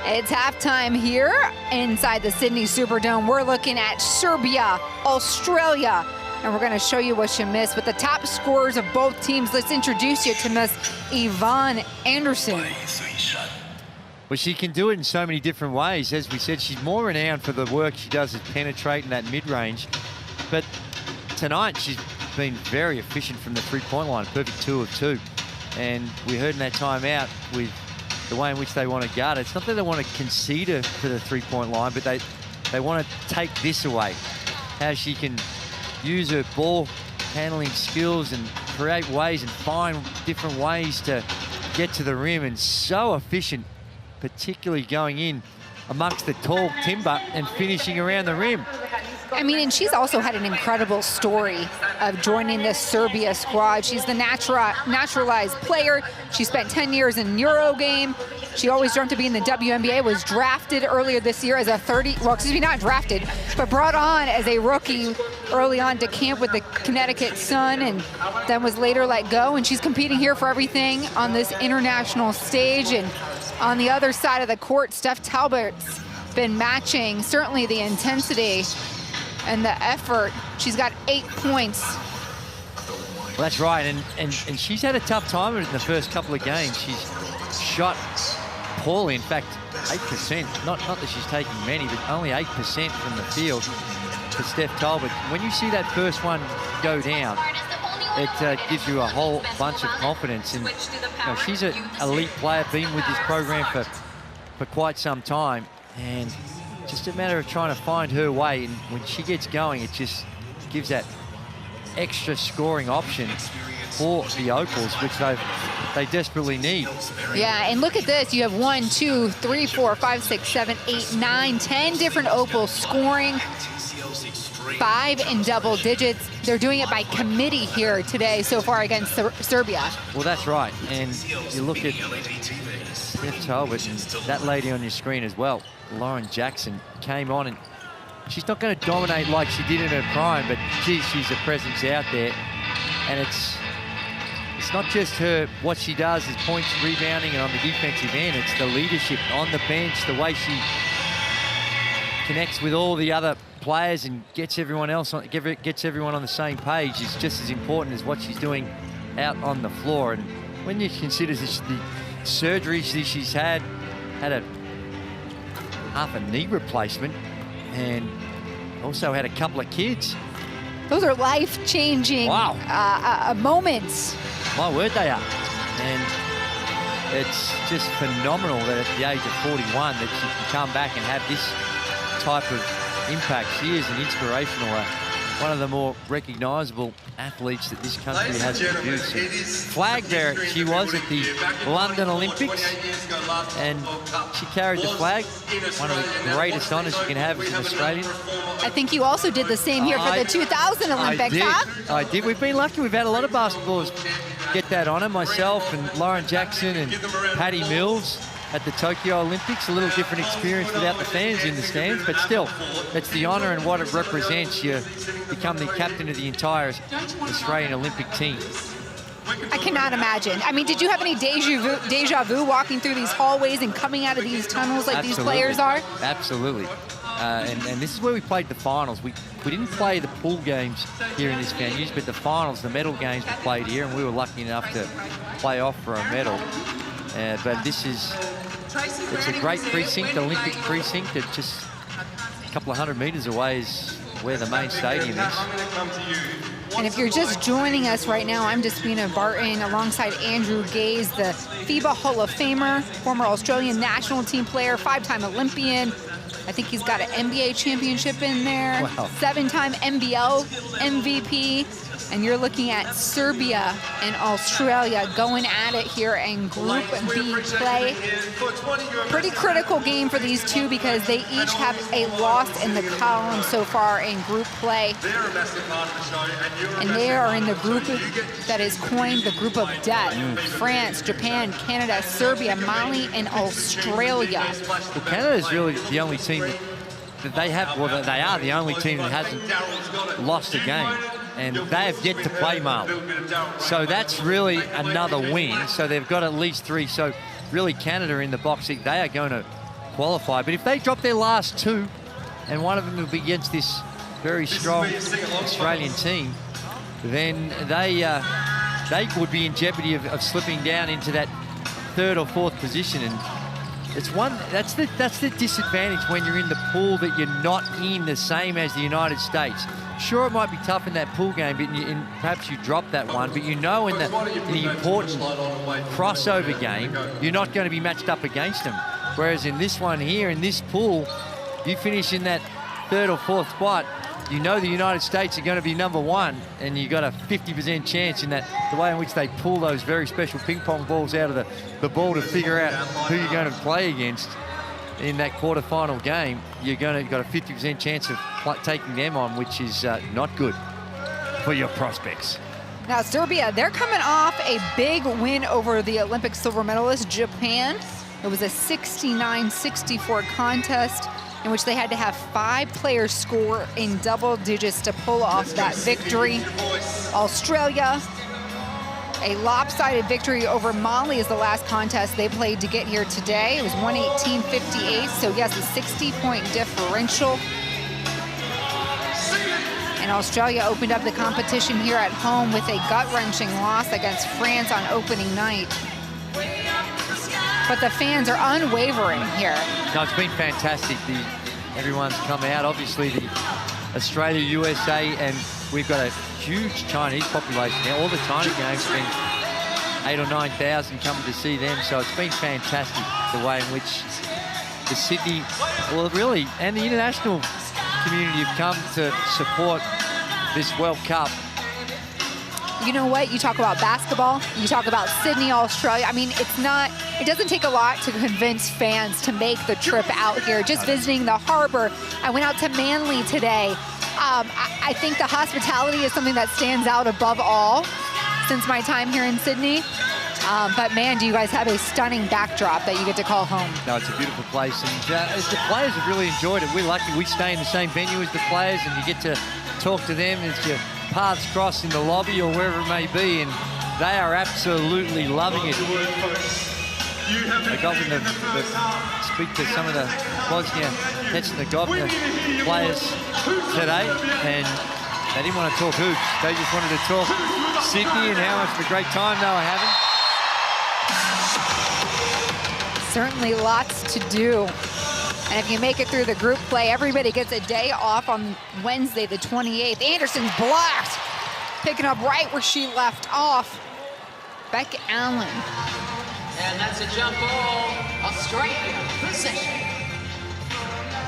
Speaker 1: It's halftime here inside the Sydney Superdome. We're looking at Serbia, Australia, and we're going to show you what you missed with the top scorers of both teams. Let's introduce you to Miss Yvonne Anderson.
Speaker 2: Well, she can do it in so many different ways. As we said, she's more renowned for the work she does at penetrating that mid-range. But tonight, she's been very efficient from the three-point line, perfect 2 of 2. And we heard in that timeout with the way in which they want to guard it. It's not that they want to concede her to the three-point line, but they want to take this away. How she can use her ball handling skills and create ways and find different ways to get to the rim, and so efficient, particularly going in amongst the tall timber and finishing around the rim.
Speaker 1: I mean, and she's also had an incredible story of joining this Serbia squad. She's the naturalized player. She spent 10 years in Eurogame. She always dreamt of being in the WNBA, was drafted earlier this year as a not drafted, but brought on as a rookie early on to camp with the Connecticut Sun, and then was later let go. And she's competing here for everything on this international stage. And on the other side of the court, Steph Talbot's been matching certainly the intensity and the effort. She's got 8 points.
Speaker 2: Well, that's right, and she's had a tough time in the first couple of games. She's shot poorly. In fact, 8%. Not that she's taking many, but only 8% from the field for Steph Talbot. When you see that first one go down, it gives you a whole bunch of confidence. And she's an elite player, been with this program for quite some time, and just a matter of trying to find her way. And when she gets going, it just gives that extra scoring option for the Opals, which they desperately need.
Speaker 1: Yeah, and look at this. You have 1, 2, 3, 4, 5, 6, 7, 8, 9, 10 different Opals scoring. 5 in double digits. They're doing it by committee here today so far against Serbia.
Speaker 2: Well, that's right. And you look at Steph Talbot and that lady on your screen as well, Lauren Jackson, came on, and she's not going to dominate like she did in her prime, but geez, she's a presence out there. And it's not just her, what she does is points, rebounding, and on the defensive end, it's the leadership on the bench, the way she connects with all the other players and gets everyone else on, gets everyone on the same page is just as important as what she's doing out on the floor. And when you consider the surgeries that she's had a half a knee replacement and also had a couple of kids.
Speaker 1: Those are life-changing moments.
Speaker 2: My word, they are. And it's just phenomenal that at the age of 41 that she can come back and have this type of impact. She is an inspirational, one of the more recognisable athletes that this country has produced. Flag bearer, she was at the London Olympics, and she carried the flag, one of the greatest honours you can have as an Australian.
Speaker 1: I think you also did the same here for the 2000 Olympics,
Speaker 2: I did. We've been lucky. We've had a lot of basketballers get that honour. Myself and Lauren Jackson and Patty Mills at the Tokyo Olympics. A little different experience without the fans in the stands, but still, it's the honour and what it represents. You become the captain of the entire Australian Olympic team.
Speaker 1: I cannot imagine. I mean, did you have any deja vu walking through these hallways and coming out of these tunnels like these players are?
Speaker 2: Absolutely. And this is where we played the finals. We didn't play the pool games here in this venue, but the finals, the medal games, we played here, and we were lucky enough to play off for a medal. But it's a great precinct, Olympic precinct. It's just a couple of 100 metres away is where the main stadium is.
Speaker 1: And if you're just joining us right now, I'm Despina Barton alongside Andrew Gaze, the FIBA Hall of Famer, former Australian national team player, 5-time Olympian. I think he's got an NBA championship in there,
Speaker 2: wow.
Speaker 1: 7-time NBL MVP. And you're looking at Serbia and Australia going at it here in Group B play. Pretty critical game for these two because they each have a loss in the column so far in group play. And they are in the group that is coined the group of death. France, Japan, Canada, Serbia, Mali, and Australia.
Speaker 2: Well, Canada is really the only team that they have, well, they are the only team that hasn't lost a game. And they have yet to play Mali. So that's really another win. So they've got at least 3. So really Canada in the box, they are going to qualify. But if they drop their last 2, and one of them will be against this very strong Australian team, then they would be in jeopardy of slipping down into that 3rd or 4th position. And it's that's the disadvantage when you're in the pool that you're not in the same as the United States. Sure, it might be tough in that pool game, but perhaps you drop that one. But you know in the important crossover game, you're not going to be matched up against them. Whereas in this one here, in this pool, you finish in that 3rd or 4th spot, you know the United States are going to be number 1, and you got a 50% chance in that the way in which they pull those very special ping pong balls out of the ball to figure out who you're going to play against. In that quarterfinal game, you've got a 50% chance of taking them on, which is not good for your prospects.
Speaker 1: Now, Serbia, they're coming off a big win over the Olympic silver medalist, Japan. It was a 69-64 contest in which they had to have 5 players score in double digits to pull off that victory. Australia, a lopsided victory over Mali is the last contest they played to get here today. It was 118-58, so yes, a 60-point differential. And Australia opened up the competition here at home with a gut-wrenching loss against France on opening night. But the fans are unwavering here.
Speaker 2: No, it's been fantastic. Everyone's come out. Obviously, the Australia, USA, and we've got a huge Chinese population now. All the China games have been 8,000 or 9,000 coming to see them. So it's been fantastic the way in which the Sydney, well, really, and the international community have come to support this World Cup.
Speaker 1: You know what? You talk about basketball, you talk about Sydney, Australia. I mean, it doesn't take a lot to convince fans to make the trip out here. Just visiting the harbor. I went out to Manly today. I think the hospitality is something that stands out above all since my time here in Sydney. But man, do you guys have a stunning backdrop that you get to call home.
Speaker 2: No, it's a beautiful place, and the players have really enjoyed it. We're lucky we stay in the same venue as the players, and you get to talk to them as your paths cross in the lobby or wherever it may be, and they are absolutely loving it. I got them to speak to some of the Bosnia-Herzegovina players today, and they didn't want to talk hoops. They just wanted to talk Sydney and how much of a great time they were having.
Speaker 1: Certainly lots to do. And if you make it through the group play, everybody gets a day off on Wednesday, the 28th. Anderson's blocked, picking up right where she left off. Beck Allen.
Speaker 3: And that's a jump ball. Australia, possession.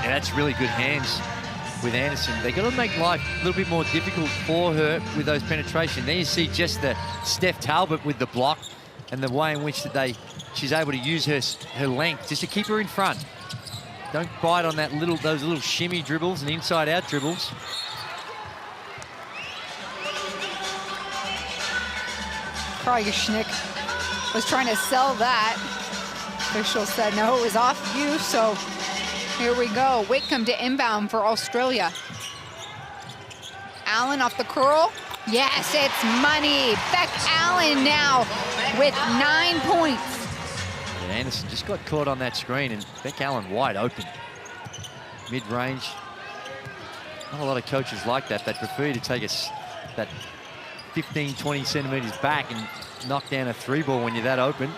Speaker 2: Yeah, that's really good hands with Anderson. They got to make life a little bit more difficult for her with those penetration. There you see just the Steph Talbot with the block and the way in which that she's able to use her length just to keep her in front. Don't bite on those little shimmy dribbles and inside-out dribbles.
Speaker 1: Krajewschnik was trying to sell that. Official said no, it was off you, so here we go. Whitcomb to inbound for Australia. Allen off the curl. Yes, it's money. Beck Allen now with 9 points.
Speaker 2: And Anderson just got caught on that screen, and Beck Allen wide open. Mid-range. Not a lot of coaches like that. They prefer to take that 15, 20 centimeters back and knock down a three ball when you're that open.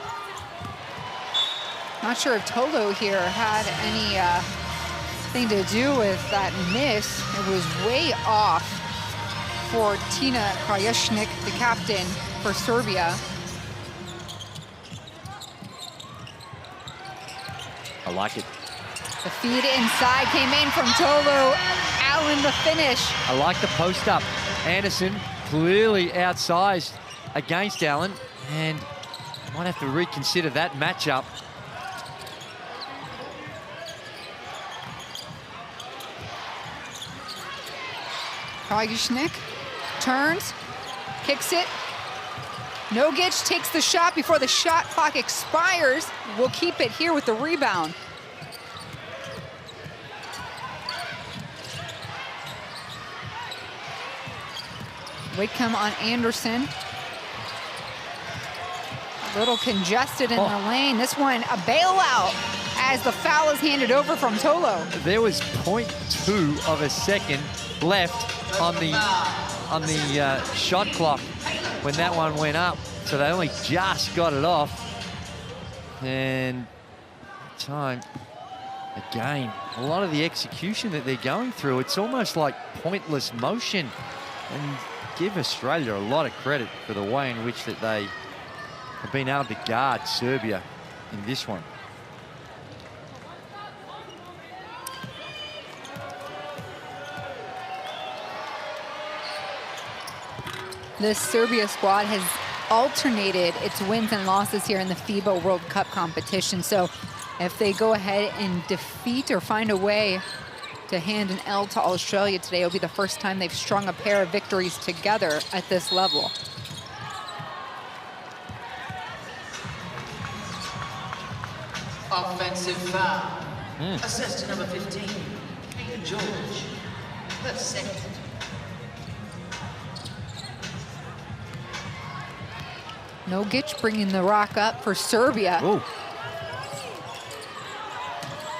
Speaker 1: Not sure if Tolo here had any thing to do with that miss. It was way off for Tina Krajewschnik, the captain for Serbia.
Speaker 2: I like it.
Speaker 1: The feed inside came in from Tolo. Allen the finish.
Speaker 2: I like the post up. Anderson clearly outsized against Allen, and might have to reconsider that matchup.
Speaker 1: Krajewschnik turns, kicks it. Nogic takes the shot before the shot clock expires. We'll keep it here with the rebound. Whitcomb on Anderson. A little congested in the lane. This one, a bailout as the foul is handed over from Tolo.
Speaker 2: There was 0.2 of a second left on the shot clock when that one went up. So they only just got it off. And time, again, a lot of the execution that they're going through, it's almost like pointless motion. And give Australia a lot of credit for the way in which that they have been able to guard Serbia in this one.
Speaker 1: The Serbia squad has alternated its wins and losses here in the FIBA World Cup competition. So if they go ahead and defeat or find a way to hand an L to Australia today, it'll be the first time they've strung a pair of victories together at this level.
Speaker 3: Offensive foul. Assist to number 15, George. The second.
Speaker 1: Nogic bringing the rock up for Serbia.
Speaker 2: Ooh.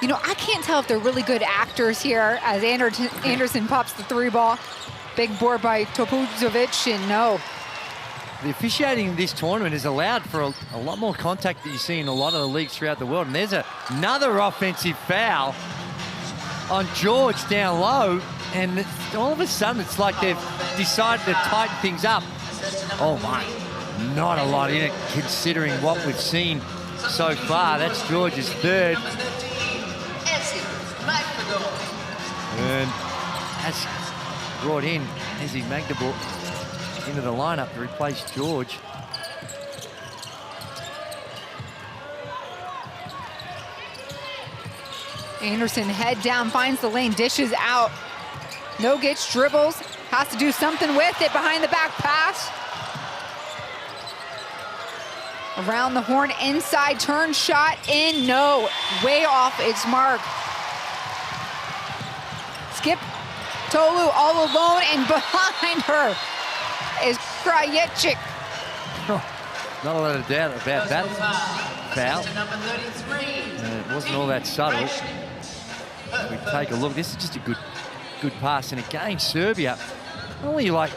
Speaker 1: You know, I can't tell if they're really good actors here as Anderson pops the three ball. Big board by Topuzovic, and no.
Speaker 2: The officiating in this tournament has allowed for a lot more contact that you see in a lot of the leagues throughout the world. And there's another offensive foul on George down low. And all of a sudden, it's like they've decided to tighten things up. Oh, my. Not a lot in it, considering what we've seen so far. That's George's third. And that's brought in Ezzy Magdeburg into the lineup to replace George.
Speaker 1: Anderson head down, finds the lane, dishes out. Nogic dribbles, has to do something with it, behind the back pass. Around the horn, inside, turn shot in, no, way off its mark. Skip Tolu all alone, and behind her is Krajicic.
Speaker 2: Not a lot of doubt about that foul. And it wasn't all that subtle. We take a look. This is just a good pass. And again, Serbia, only like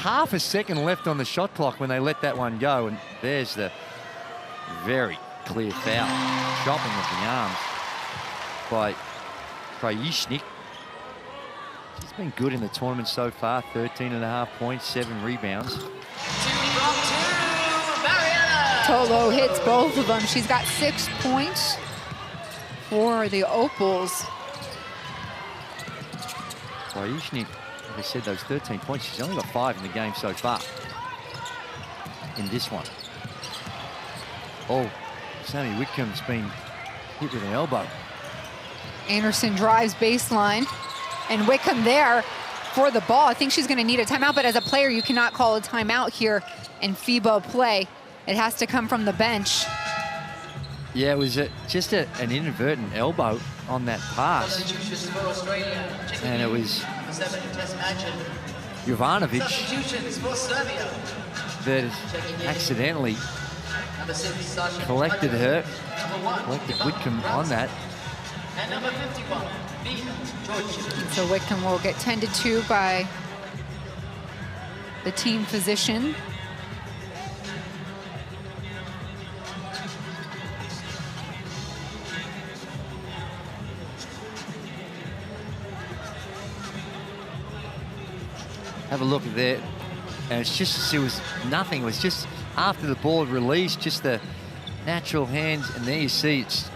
Speaker 2: half a second left on the shot clock when they let that one go. And there's the very clear foul. Chopping of the arms by Krajicic. He's been good in the tournament so far. 13.5 points, 7 rebounds.
Speaker 1: Tolo hits both of them. She's got 6 points for the Opals.
Speaker 2: Krajicic, like I said, those 13 points. She's only got 5 in the game so far. In this one. Oh, Sammy Whitcomb's been hit with an elbow.
Speaker 1: Anderson drives baseline, and Whitcomb there for the ball. I think she's going to need a timeout, but as a player, you cannot call a timeout here in FIBA play. It has to come from the bench.
Speaker 2: Yeah, it was just an inadvertent elbow on that pass. And it was Jovanovic that accidentally collected Whitcomb on that.
Speaker 3: And number 51,
Speaker 1: So Whitcomb will get tended to by the team physician.
Speaker 2: Have a look at that, and it was nothing. It was just after the ball had released, just the natural hands, and there you see it's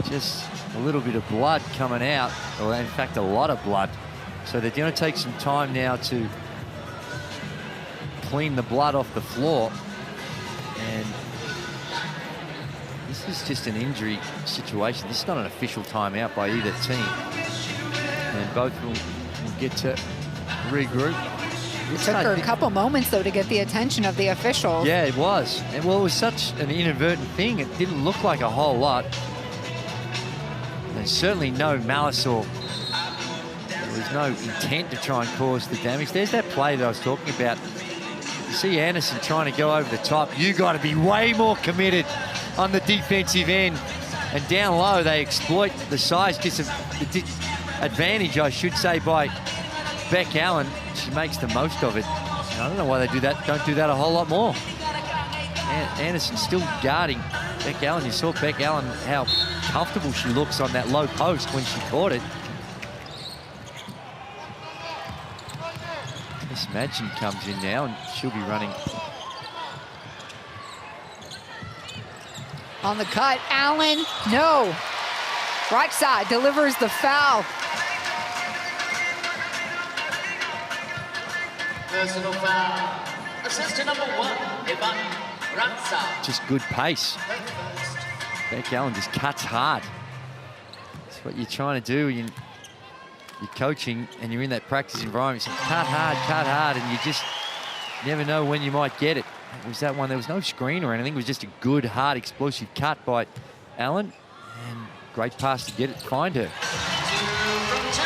Speaker 2: just a little bit of blood coming out, or in fact a lot of blood. So they're going to take some time now to clean the blood off the floor, and this is just an injury situation. This is not an official timeout by either team, and both will get to regroup.
Speaker 1: It took her a couple moments, though, to get the attention of the officials.
Speaker 2: Yeah, it was. And well, it was such an inadvertent thing. It didn't look like a whole lot. There's certainly no malice or there was no intent to try and cause the damage. There's that play that I was talking about. You see Anderson trying to go over the top. You got to be way more committed on the defensive end. And down low, they exploit the size advantage, I should say, by Beck Allen. She makes the most of it. And I don't know why they don't do that a whole lot more. Anderson still guarding Beck Allen. You saw Beck Allen, how comfortable she looks on that low post when she caught it. Miss Madgen comes in now, and she'll be running.
Speaker 1: On the cut, Allen, no. Right side delivers the foul.
Speaker 3: Personal foul. Assistant number 1, Ivan Ratsa.
Speaker 2: Just good pace. Beck Allen just cuts hard. That's what you're trying to do. You're coaching and you're in that practice environment. So cut hard, and you just never know when you might get it. It was that one. There was no screen or anything. It was just a good, hard, explosive cut by Allen. And great pass to get it, find her.
Speaker 3: 2 from 2,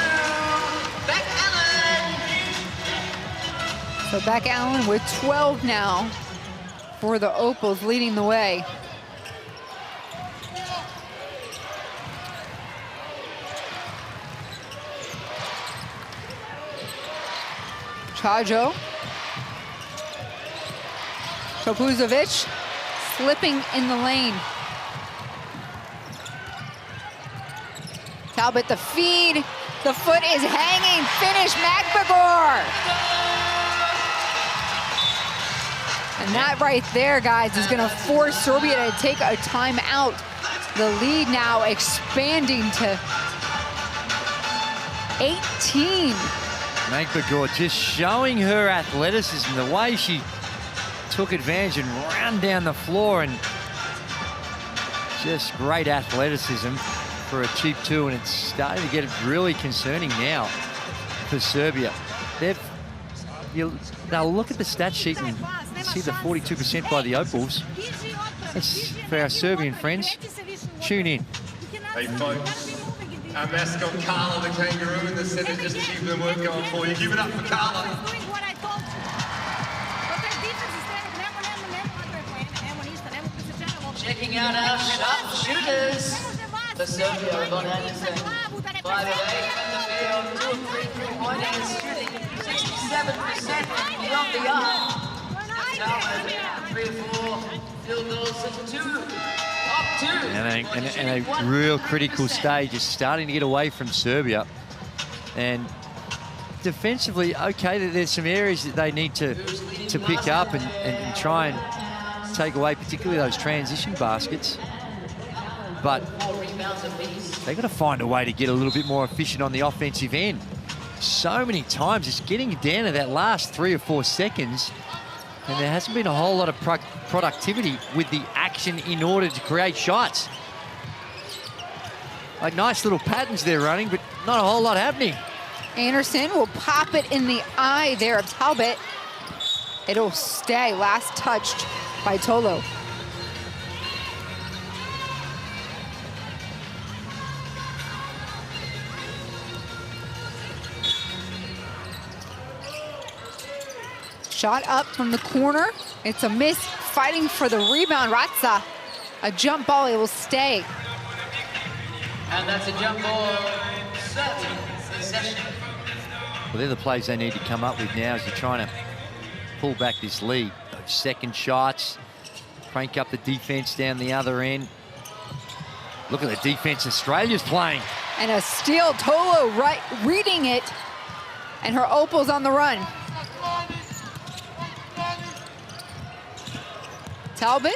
Speaker 3: Beck Allen.
Speaker 1: So Beck Allen with 12 now for the Opals, leading the way. Chajo. Topuzovic slipping in the lane. Talbot the feed. The foot is hanging. Finish Magbagor. And that right there, guys, is going to force Serbia to take a timeout. The lead now expanding to 18.
Speaker 2: Magbagor just showing her athleticism, the way she took advantage and ran down the floor, and just great athleticism for a cheap 2, and it's starting to get really concerning now for Serbia. They'll look at the stat sheet and see the 42% by the Opals. That's for our Serbian friends. Tune in.
Speaker 4: Hey folks, our mascot Carla the kangaroo in the centre just keeping the work going for you. Give it up for Carla.
Speaker 3: Checking out our sharp shooters. For Serbia, Von Anderson, 5 of 8 in the field, 2 of 3 3-pointers, shooting 67% beyond the arc. Talbot, 3 of 4 field goals and 2.
Speaker 2: And a real critical stage is starting to get away from Serbia. And defensively, okay, there's some areas that they need to pick up and try and take away, particularly those transition baskets. But they've got to find a way to get a little bit more efficient on the offensive end. So many times it's getting down to that last 3 or 4 seconds, and there hasn't been a whole lot of productivity with the action in order to create shots. Like nice little patterns they're running, but not a whole lot happening.
Speaker 1: Anderson will pop it in the eye there of Talbot. It'll stay. Last touched by Tolo. Shot up from the corner. It's a miss. Fighting for the rebound. Ratza. A jump ball. It will stay.
Speaker 3: And that's a jump ball. Certain possession.
Speaker 2: Well, they're the plays they need to come up with now as they're trying to pull back this lead. Those second shots, crank up the defense down the other end. Look at the defense Australia's playing.
Speaker 1: And a steal. Tolo reading it. And her Opals on the run. Talbot.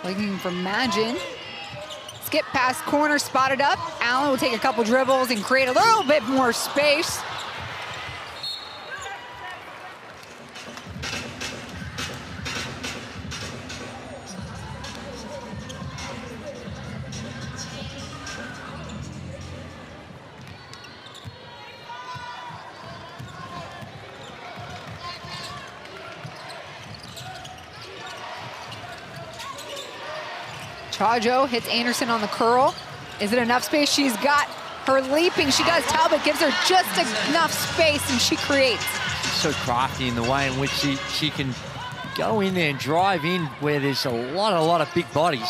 Speaker 1: Looking for Magin. Skip past corner, spotted up. Allen will take a couple dribbles and create a little bit more space. Chajo hits Anderson on the curl. Is it enough space? She's got her leaping. She does. Talbot gives her just enough space, and she creates.
Speaker 2: She's so crafty in the way in which she can go in there and drive in where there's a lot of big bodies,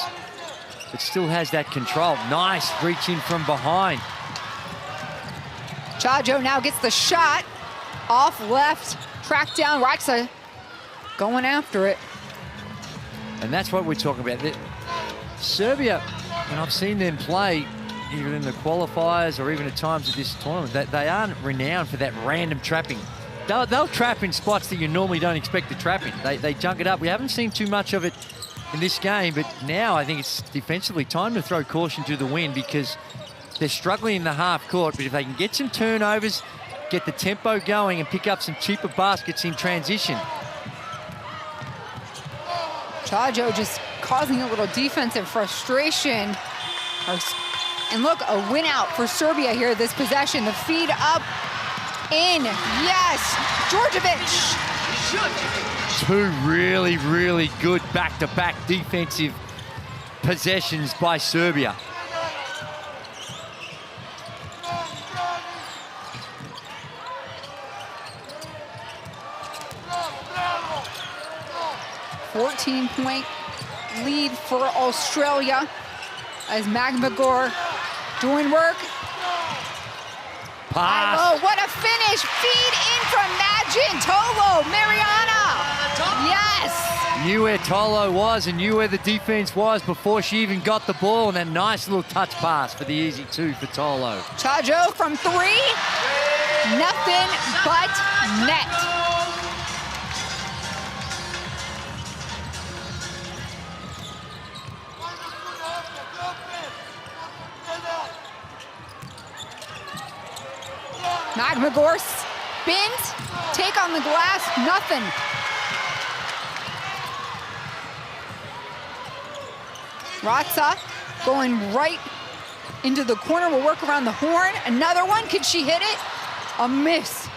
Speaker 2: but still has that control. Nice reach in from behind.
Speaker 1: Chajo now gets the shot. Off left, tracked down. Raxa going after it.
Speaker 2: And that's what we're talking about. Serbia, and I've seen them play even in the qualifiers or even at times at this tournament, that they aren't renowned for that random trapping. They'll trap in spots that you normally don't expect to trap in. They junk it up. We haven't seen too much of it in this game, but now I think it's defensively time to throw caution to the wind because they're struggling in the half court, but if they can get some turnovers, get the tempo going and pick up some cheaper baskets in transition.
Speaker 1: Chajo just causing a little defensive frustration. And look, a win out for Serbia here this possession. The feed up, in, yes, Djordjevic.
Speaker 2: Two really good back-to-back defensive possessions by Serbia.
Speaker 1: $14-point lead for Australia as Magmagor doing work.
Speaker 2: Pass.
Speaker 1: Oh, what a finish. Feed in from Magin. Tolo, Mariana. Yes.
Speaker 2: Knew where Tolo was and knew where the defense was before she even got the ball, and that nice little touch pass for the easy 2 for Tolo.
Speaker 1: Chajo from 3. Nothing but net. Magmagor spins, take on the glass, nothing. Ratza going right into the corner. Will work around the horn. Another one. Could she hit it? A miss.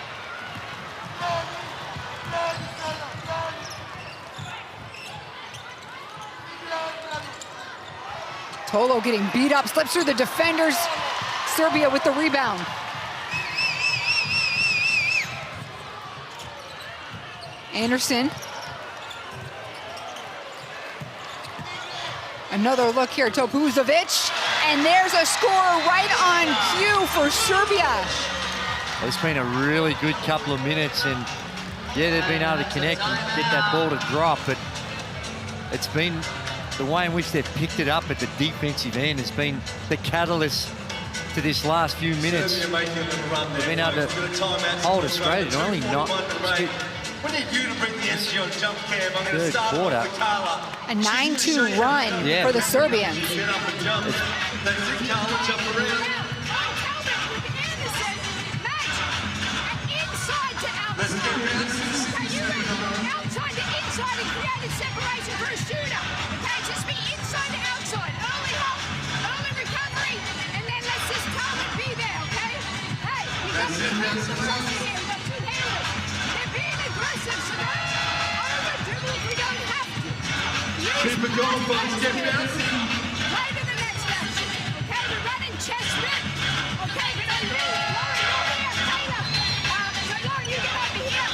Speaker 1: Tolo getting beat up, slips through the defenders. Serbia with the rebound. Anderson. Another look here, Topuzovic, and there's a score right on cue for Serbia.
Speaker 2: Well, it's been a really good couple of minutes, and yeah, they've been able to connect and get that ball to drop, but it's been the way in which they've picked it up at the defensive end has been the catalyst to this last few minutes. They've been able to hold Australia to only not.
Speaker 4: We need you to bring the SG on jump cam. I'm going to
Speaker 2: Third
Speaker 4: start
Speaker 2: quarter.
Speaker 4: off with Carla.
Speaker 1: A 9-2 run for the Serbians.
Speaker 4: Get up and jump. That's it, Carla, jump around. Let's get
Speaker 5: outside to inside and created separation for a shooter. Okay, just be inside to outside. Early hop, early recovery, and then let's just calm and be there, okay? Hey, we got two handlers here. We got two handlers. They're being aggressive, so don't over-dribble if we don't have to.
Speaker 4: Keep it going, folks. Get bouncing.
Speaker 5: Play to the next action, okay? We're running chest rip, okay? But on me, Lauren, you're here, Taylor. So Lauren, you get over here.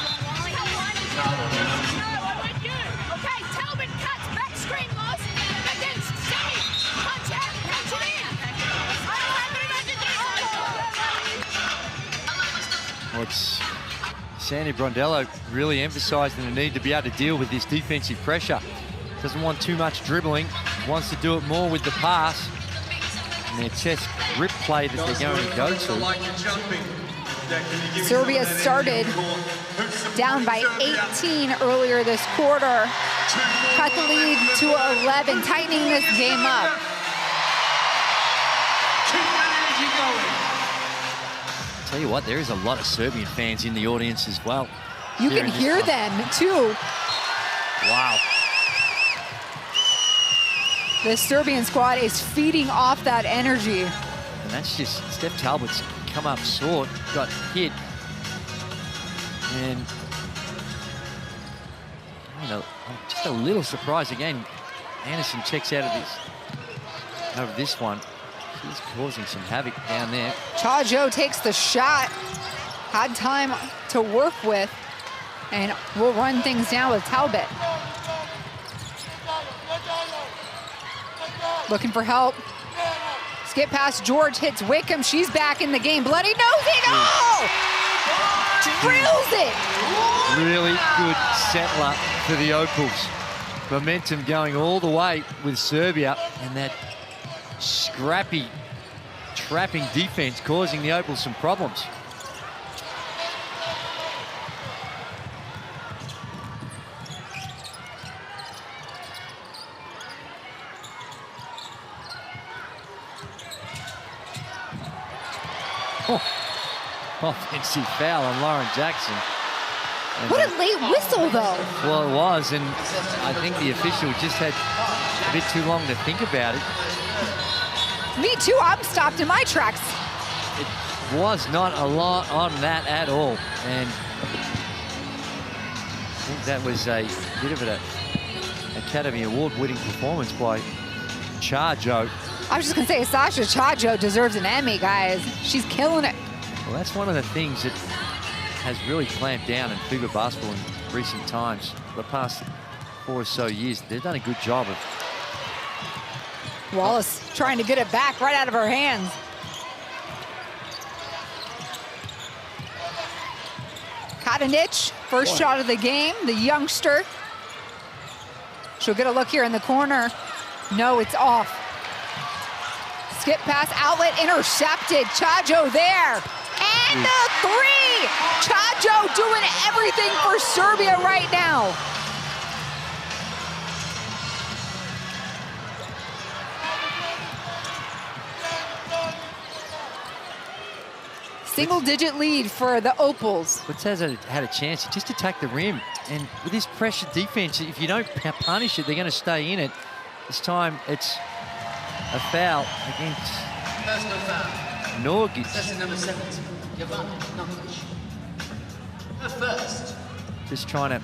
Speaker 5: No, I want you. Okay, Talbot cuts, back screen loss, but then Sammy, punch out, punch it in.
Speaker 2: Well, it's Sandy Brondello really emphasising the need to be able to deal with this defensive pressure. Doesn't want too much dribbling, wants to do it more with the pass. And their chest grip play that they're going to go to.
Speaker 1: Serbia started down by 18 earlier this quarter. Cut the lead to 11, tightening this game up.
Speaker 2: Tell you what, there is a lot of Serbian fans in the audience as well.
Speaker 1: You can hear them too.
Speaker 2: Wow.
Speaker 1: The Serbian squad is feeding off that energy.
Speaker 2: And that's just Steph Talbot's come up short, got hit. And you know, I'm just a little surprised again. Anderson checks out of this one. She's causing some havoc down there.
Speaker 1: Chajo takes the shot, had time to work with, and we'll run things down with Talbot. Looking for help. Skip past George, hits Wickham. She's back in the game. Bloody nosing. Oh! Drills it.
Speaker 2: Really good settler for the Opals. Momentum going all the way with Serbia, and that scrappy, trapping defense causing the Opals some problems. Offensive foul on Lauren Jackson. And
Speaker 1: what a late whistle, though.
Speaker 2: Well, it was, and I think the official just had a bit too long to think about it.
Speaker 1: Me too, I'm stopped in my tracks.
Speaker 2: It was not a lot on that at all, and I think that was a bit of an Academy Award-winning performance by Chajo.
Speaker 1: I was just gonna say, Sasha Chajo deserves an Emmy, guys. She's killing it.
Speaker 2: Well, that's one of the things that has really clamped down in FIBA basketball in recent times. The past 4 or so years, they've done a good job of.
Speaker 1: Wallace trying to get it back right out of her hands. Katanic, first shot of the game, the youngster. She'll get a look here in the corner. No, it's off. Skip pass, outlet, intercepted. Chajo there. And the three! Chajo doing everything for Serbia right now. Single-digit lead for the Opals.
Speaker 2: But has had a chance to just attack the rim. And with this pressure defense, if you don't punish it, they're going to stay in it. This time, it's a foul against
Speaker 3: Personal foul.
Speaker 2: Norgic.
Speaker 3: Possession number 70. Jovan Nokic. Her first.
Speaker 2: Just trying to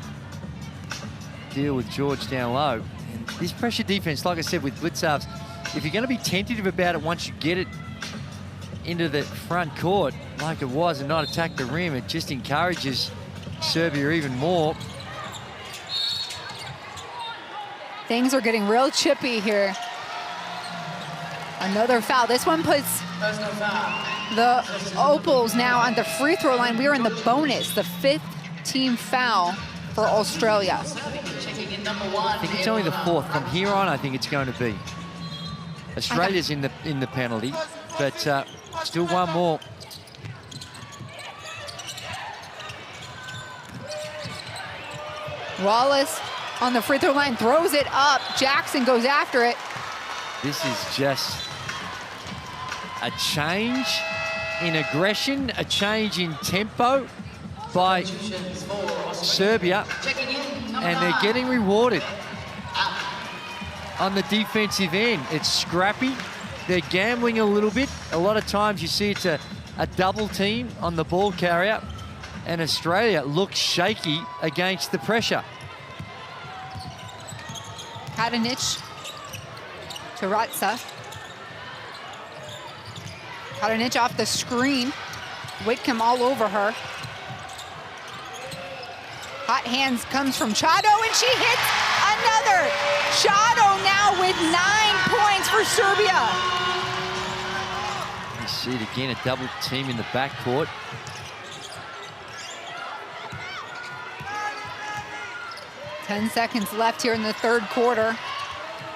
Speaker 2: deal with George down low. And this pressure defense, like I said, with blitzarves, if you're going to be tentative about it once you get it into the front court, like it was, and not attack the rim, it just encourages Serbia even more.
Speaker 1: Things are getting real chippy here. Another foul. This one puts
Speaker 3: Personal foul.
Speaker 1: the Opals now on the free throw line. We are in the bonus, the 5th team foul for Australia.
Speaker 3: Checking in number 1.
Speaker 2: I think it's only the 4th. From here on, I think it's going to be. Australia's in the penalty, but still one more.
Speaker 1: Wallace on the free throw line, throws it up. Jackson goes after it.
Speaker 2: This is just a change in aggression, a change in tempo by Serbia, and they're getting rewarded on the defensive end. It's scrappy. They're gambling a little bit. A lot of times you see it's a double team on the ball carrier, and Australia looks shaky against the pressure.
Speaker 1: Kadanic to Ratsa. Kadanic off the screen. Whitcomb all over her. Hot hands comes from Chado, and she hits another. Chado now with 9 points for Serbia.
Speaker 2: You see it again, a double team in the backcourt.
Speaker 1: Ten seconds left here in the third quarter.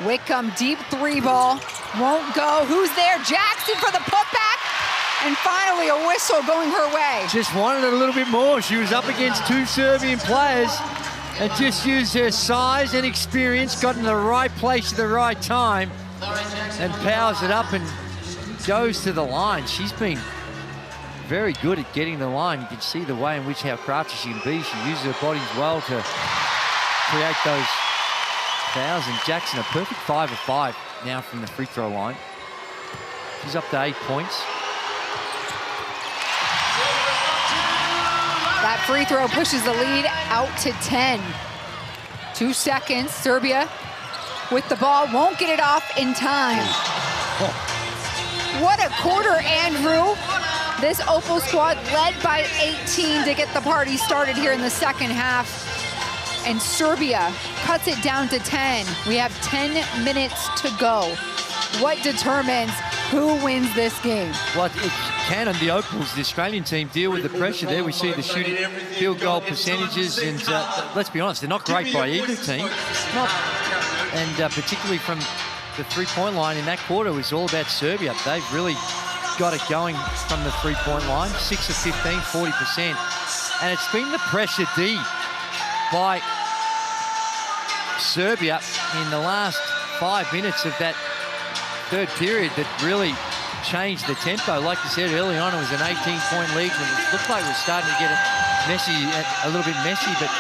Speaker 1: Whitcomb, deep three ball, won't go. Who's there? Jackson for the putback. And finally a whistle going her way.
Speaker 2: Just wanted it a little bit more. She was up against 2 Serbian players and just used her size and experience, got in the right place at the right time, and powers it up and goes to the line. She's been very good at getting the line. You can see the way in which how crafty she can be. She uses her body well to create those fouls. And Jackson, a perfect 5 of 5 now from the free throw line. She's up to 8 points.
Speaker 1: That free throw pushes the lead out to 10. 2 seconds, Serbia with the ball, won't get it off in time. What a quarter, Andrew. This Opal squad led by 18 to get the party started here in the second half. And Serbia cuts it down to 10. We have 10 minutes to go. What determines who wins this game?
Speaker 2: Well, it can, and the Opals, the Australian team, deal with the pressure there. We see the shooting field goal percentages, and let's be honest, they're not great by either team. And particularly from the three-point line in that quarter, it was all about Serbia. They've really got it going from the three-point line. 6 of 15, 40%. And it's been the pressure D by Serbia in the last 5 minutes of that third period that really changed the tempo. Like you said, early on it was an 18-point lead, and it looked like it was starting to get messy, a little bit messy, but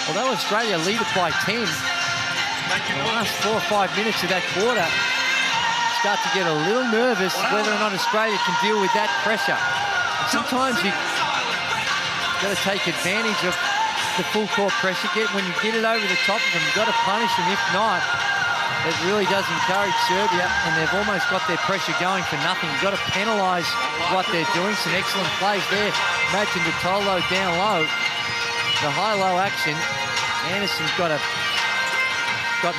Speaker 2: although Australia lead it by 10, the last 4 or 5 minutes of that quarter, start to get a little nervous whether or not Australia can deal with that pressure. And sometimes you've got to take advantage of the full court pressure. When you get it over the top of them, you've got to punish them. If not, it really does encourage Serbia, and they've almost got their pressure going for nothing. You've got to penalise what they're doing. Some excellent plays there. Imagine Vitolo down low. The high-low action. Anderson's got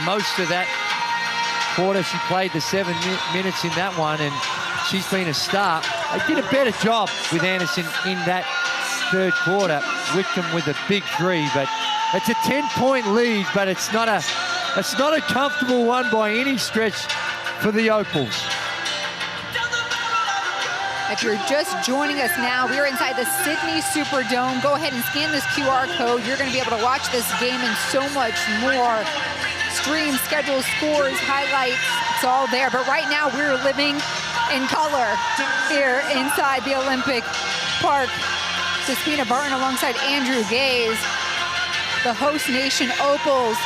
Speaker 2: most of that quarter. She played the 7 minutes in that one, and she's been a star. They did a better job with Anderson in that third quarter. Whitcomb with a big three, but it's a 10-point lead, but it's not a comfortable one by any stretch for the Opals.
Speaker 1: If you're just joining us now, we are inside the Sydney Superdome. Go ahead and scan this QR code. You're going to be able to watch this game and so much more. Stream, schedule, scores, highlights, it's all there. But right now, we're living in color here inside the Olympic Park. Despina Barton alongside Andrew Gaze. The host nation Opals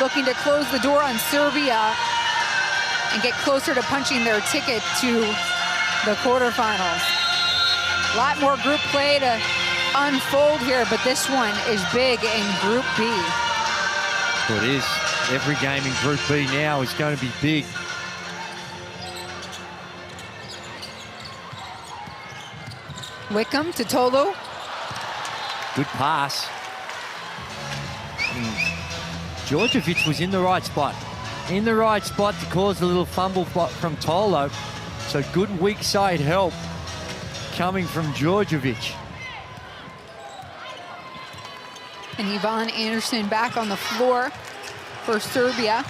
Speaker 1: looking to close the door on Serbia. and get closer to punching their ticket to the quarterfinals. A lot more group play to unfold here, but this one is big in Group B.
Speaker 2: Well, it is. Every game in Group B now is going to be big.
Speaker 1: Wickham to Tolu.
Speaker 2: Good pass. Djordjevic was in the right spot. In the right spot to cause a little fumble from Tolo. So good weak side help coming from Djordjevic.
Speaker 1: And Yvonne Anderson back on the floor for Serbia.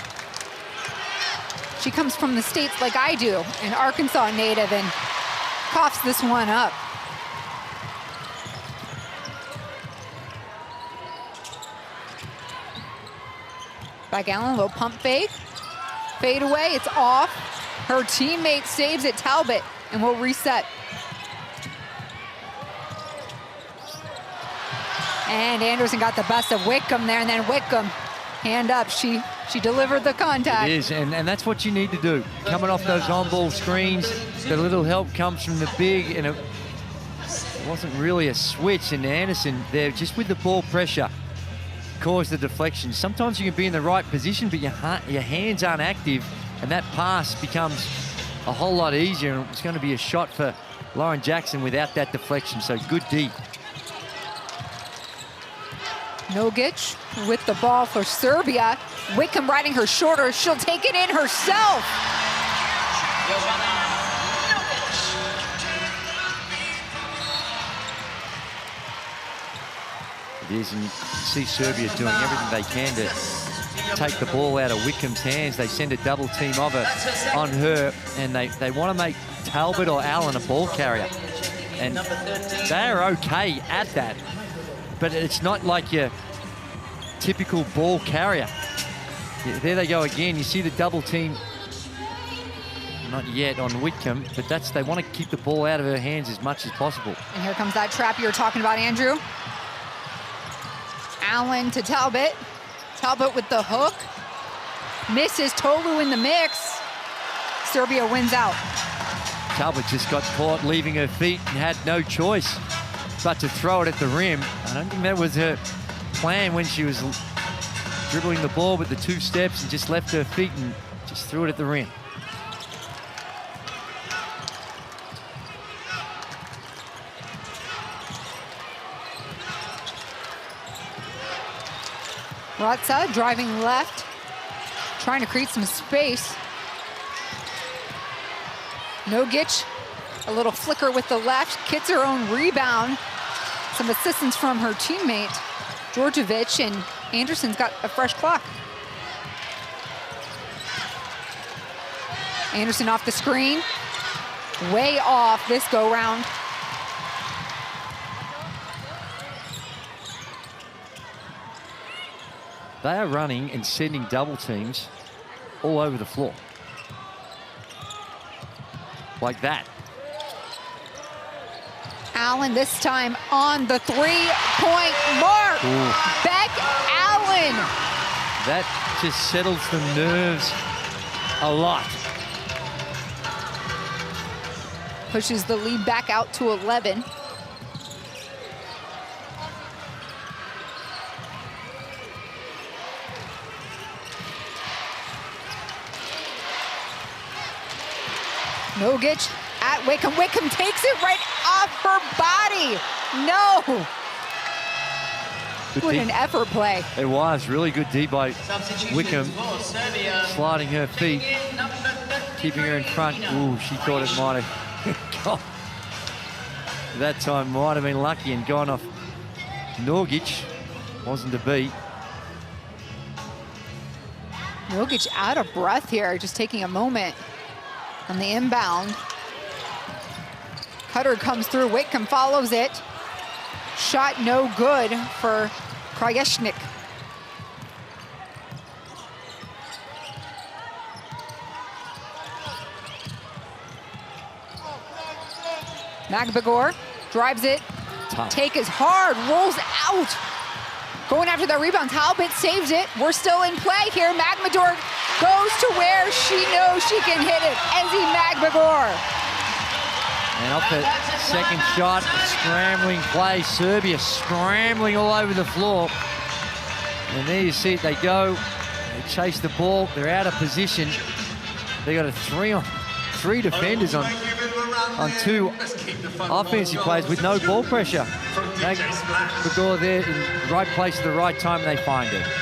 Speaker 1: She comes from the States like I do, an Arkansas native, and coughs this one up. Back Allen, a little pump fake. Fade away, it's off. Her teammate saves it, Talbot, and will reset. And Anderson got the best of Wickham there, and then Wickham, hand up, she delivered the contact.
Speaker 2: It is, and that's what you need to do. Coming off those on-ball screens, the little help comes from the big, and it wasn't really a switch, and Anderson there, just with the ball pressure, caused the deflection. Sometimes you can be in the right position, but your hands aren't active, and that pass becomes a whole lot easier, and it's going to be a shot for Lauren Jackson without that deflection, so good D.
Speaker 1: Nogic with the ball for Serbia. Wickham riding her shoulder. She'll take it in herself.
Speaker 2: It is, and you see Serbia doing everything they can to take the ball out of Wickham's hands. They send a double team on her, and they want to make Talbot or Allen a ball carrier. And they are okay at that, but it's not like your typical ball carrier. There they go again. You see the double team, not yet on Wickham, but they want to keep the ball out of her hands as much as possible.
Speaker 1: And here comes that trap you were talking about, Andrew. Allen to Talbot. Talbot with the hook. Misses. Tolu in the mix. Serbia wins out.
Speaker 2: Talbot just got caught leaving her feet and had no choice but to throw it at the rim. I don't think that was her plan when she was dribbling the ball with the two steps, and just left her feet and just threw it at the rim.
Speaker 1: Ratza driving left, trying to create some space. Nogic, a little flicker with the left, gets her own rebound. Some assistance from her teammate, Djordjevic, and Anderson's got a fresh clock. Anderson off the screen, way off this go round.
Speaker 2: They are running and sending double teams all over the floor. Like that.
Speaker 1: Allen this time on the three-point mark.
Speaker 2: Ooh.
Speaker 1: Beck Allen.
Speaker 2: That just settles the nerves a lot.
Speaker 1: Pushes the lead back out to 11. Nogic at Wickham. Wickham takes it right off her body. No. What an effort play.
Speaker 2: It was really good D by Wickham, sliding her feet, keeping her in front. Ooh, she thought it might have gone. That time might have been lucky and gone off Nogic. Wasn't to be.
Speaker 1: Nogic out of breath here, just taking a moment on the inbound. Cutter comes through, Wickham follows it. Shot no good for Krajeshnik. Magbagor drives it.
Speaker 2: Tough.
Speaker 1: Take is hard, rolls out. Going after the rebound, Talbot saves it. We're still in play here. Magmador goes to where she knows she can hit it. Ezi Magbegor.
Speaker 2: And off the second shot, scrambling play. Serbia scrambling all over the floor. And there you see it, they go. They chase the ball. They're out of position. They got a three defenders on two offensive players with no ball pressure. Magbegor there in the right place at the right time, and they find her.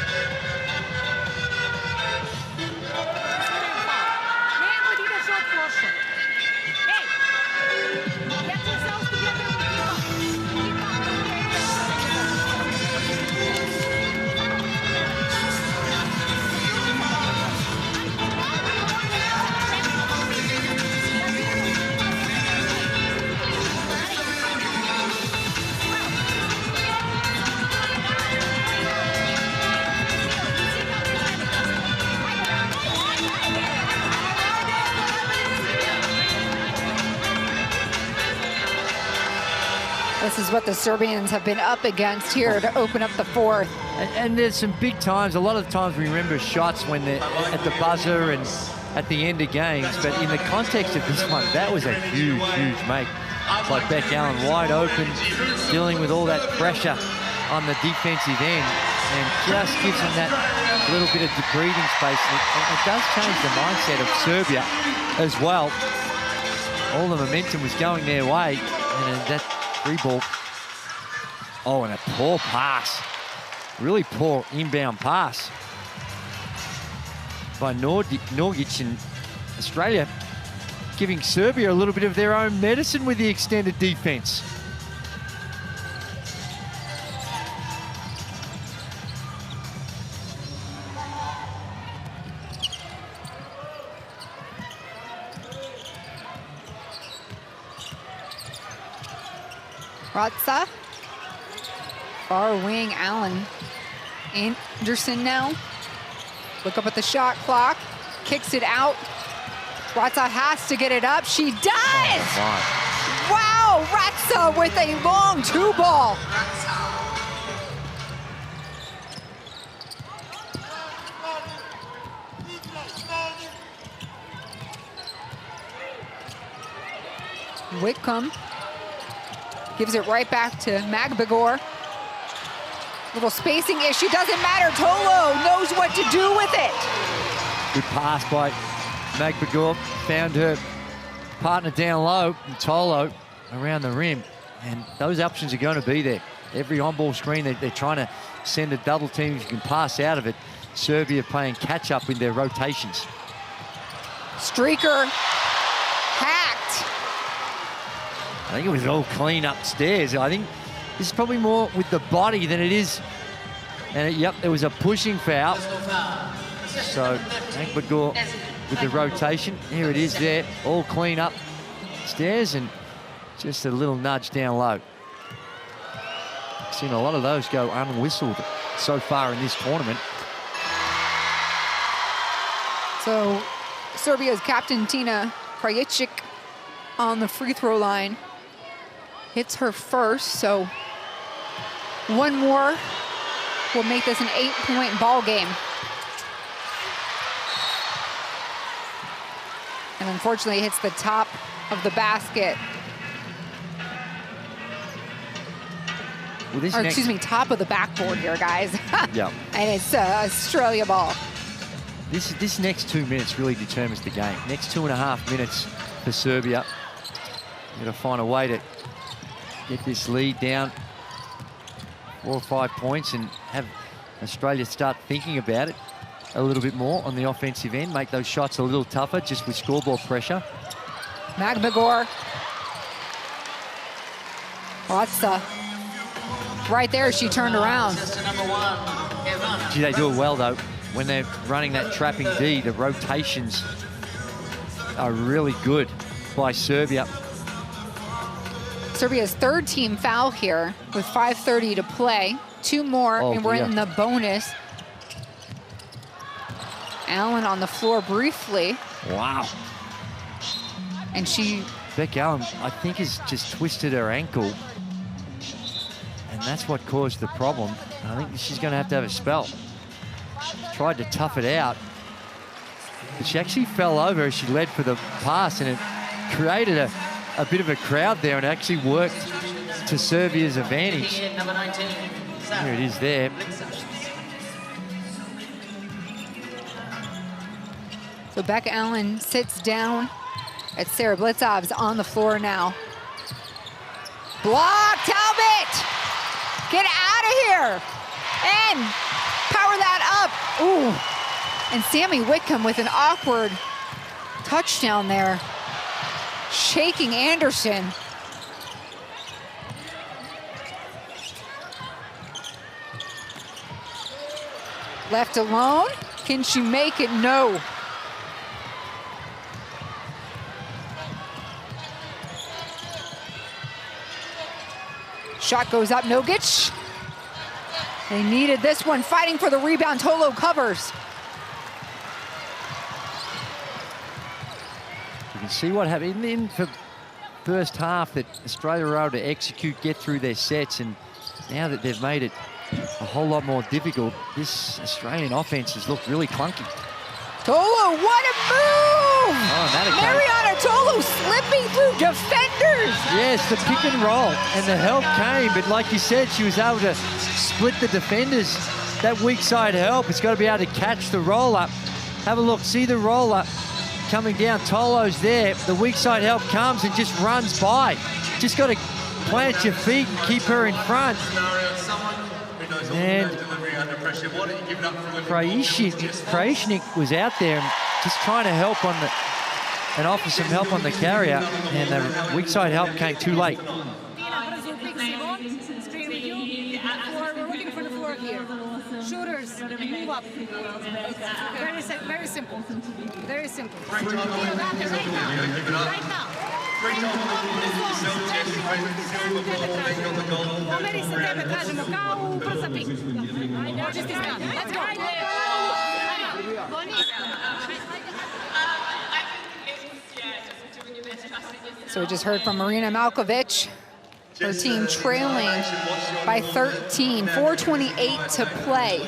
Speaker 1: This is what the Serbians have been up against here to open up the fourth.
Speaker 2: And there's some big times. A lot of the times we remember shots when they're at the buzzer and at the end of games. But in the context of this one, that was a huge, huge make by Beck Allen. Wide open, dealing with all that pressure on the defensive end. And just gives them that little bit of breathing space. And it does change the mindset of Serbia as well. All the momentum was going their way. And that free ball. Oh, and a poor pass. Really poor inbound pass by Norgic, and Australia giving Serbia a little bit of their own medicine with the extended defense.
Speaker 1: Ratsa, far wing, Allen. Anderson now. Look up at the shot clock. Kicks it out. Ratsa has to get it up. She does!
Speaker 2: Oh,
Speaker 1: wow, Ratsa with a long two ball. Whitcomb gives it right back to Magbegor. Little spacing issue, doesn't matter. Tolo knows what to do with it.
Speaker 2: Good pass by Magbegor. Found her partner down low, and Tolo around the rim. And those options are going to be there. Every on-ball screen, they're trying to send a double team. You can pass out of it. Serbia playing catch-up with their rotations.
Speaker 1: Streaker hacked.
Speaker 2: I think it was all clean upstairs. I think this is probably more with the body than it is. And yep, there was a pushing foul. So Magbegor with the rotation. Here it is there, all clean up stairs and just a little nudge down low. Seen a lot of those go unwhistled so far in this tournament.
Speaker 1: So Serbia's captain Tina Krajicic on the free throw line. Hits her first, so one more will make this an 8-point ball game. And unfortunately hits the top of the basket.
Speaker 2: Well,
Speaker 1: or excuse me, top of the backboard here, guys.
Speaker 2: Yeah.
Speaker 1: And it's Australia ball.
Speaker 2: This next 2 minutes really determines the game. Next 2.5 minutes for Serbia. Got to find a way to get this lead down 4 or 5 points and have Australia start thinking about it a little bit more on the offensive end, make those shots a little tougher just with scoreboard pressure.
Speaker 1: Magbegor. Ratsa. Right there, she turned around.
Speaker 2: Gee, they do it well though. When they're running that trapping D, the rotations are really good by Serbia.
Speaker 1: Serbia's third team foul here with 5:30 to play. 2 more, and we're in the bonus. Allen on the floor briefly.
Speaker 2: Wow.
Speaker 1: And
Speaker 2: Beck Allen, I think, has just twisted her ankle. And that's what caused the problem. I think she's going to have a spell. Tried to tough it out. But she actually fell over as she led for the pass, and it created a bit of a crowd there and actually worked to Serbia's advantage.
Speaker 3: Number 19,
Speaker 2: Here it is there.
Speaker 1: So Becca Allen sits down at Sarah Blitzov's on the floor now. Block, Talbot! Get out of here! And power that up. Ooh. And Sammy Whitcomb with an awkward touchdown there. Shaking Anderson. Left alone. Can she make it? No. Shot goes up, Nogic. They needed this one, fighting for the rebound. Tolo covers.
Speaker 2: You can see what happened in the first half, that Australia were able to execute, get through their sets, and now that they've made it a whole lot more difficult, this Australian offense has looked really clunky.
Speaker 1: Tolo, what a move!
Speaker 2: Oh,
Speaker 1: Mariana Tolo slipping through defenders.
Speaker 2: Yes, the pick and roll, and the help came, but like you said, she was able to split the defenders. That weak side help, it's got to be able to catch the roll up. Have a look, see the roll up coming down. Tolo's there. The weak side help comes and just runs by. Just got to plant your feet and keep her in front. And Krajishnik was out there and just trying to help on and offer some help on the carrier, and the weak side help came too late.
Speaker 5: We're looking for the floor here. Shooters, move up. Very simple. Very simple. Right now. Pomeri se tebe, kažemo, kao u brza pik. Just this down. Let's go.
Speaker 1: So we just heard from Marina Malkovich. Her team trailing by 13, 4:28 to play.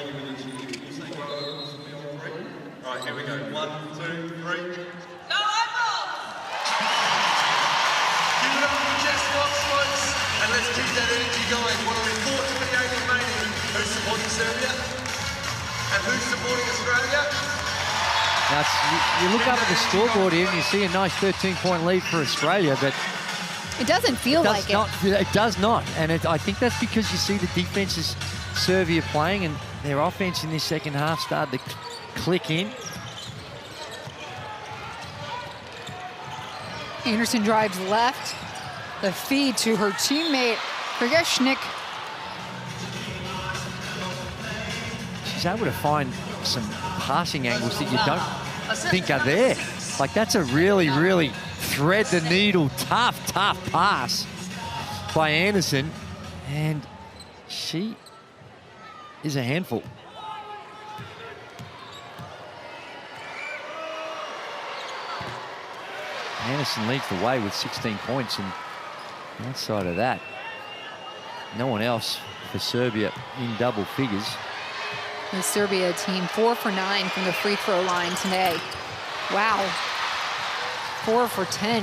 Speaker 4: Right, here we go. 1, 2, 3.
Speaker 3: Go, Apple!
Speaker 4: Give it up for Jess Fox, folks, and let's keep that energy going. What a report to the game remaining. Who's supporting Serbia? And who's supporting Australia?
Speaker 2: Now, you look up at the scoreboard here and you see a nice 13-point lead for Australia, but
Speaker 1: it doesn't feel like it.
Speaker 2: It does not, and I think that's because you see the defenses Serbia playing, and their offense in this second half started to click in.
Speaker 1: Anderson drives left. The feed to her teammate, Krajishnik.
Speaker 2: She's able to find some passing angles that you don't think are there. Like, that's a really, really thread the needle, tough pass by Anderson, and she is a handful. Anderson leads the way with 16 points, and outside of that, no one else for Serbia in double figures.
Speaker 1: The Serbia team 4 for 9 from the free throw line today. Wow. 4 for 10.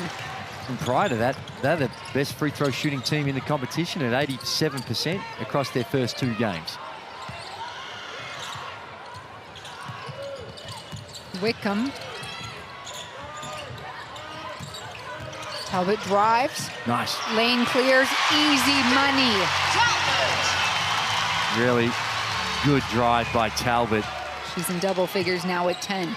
Speaker 2: And prior to that, they're the best free throw shooting team in the competition at 87% across their first 2 games.
Speaker 1: Whitcomb. Talbot drives.
Speaker 2: Nice.
Speaker 1: Lane clears. Easy money.
Speaker 2: Really good drive by Talbot.
Speaker 1: She's in double figures now at 10.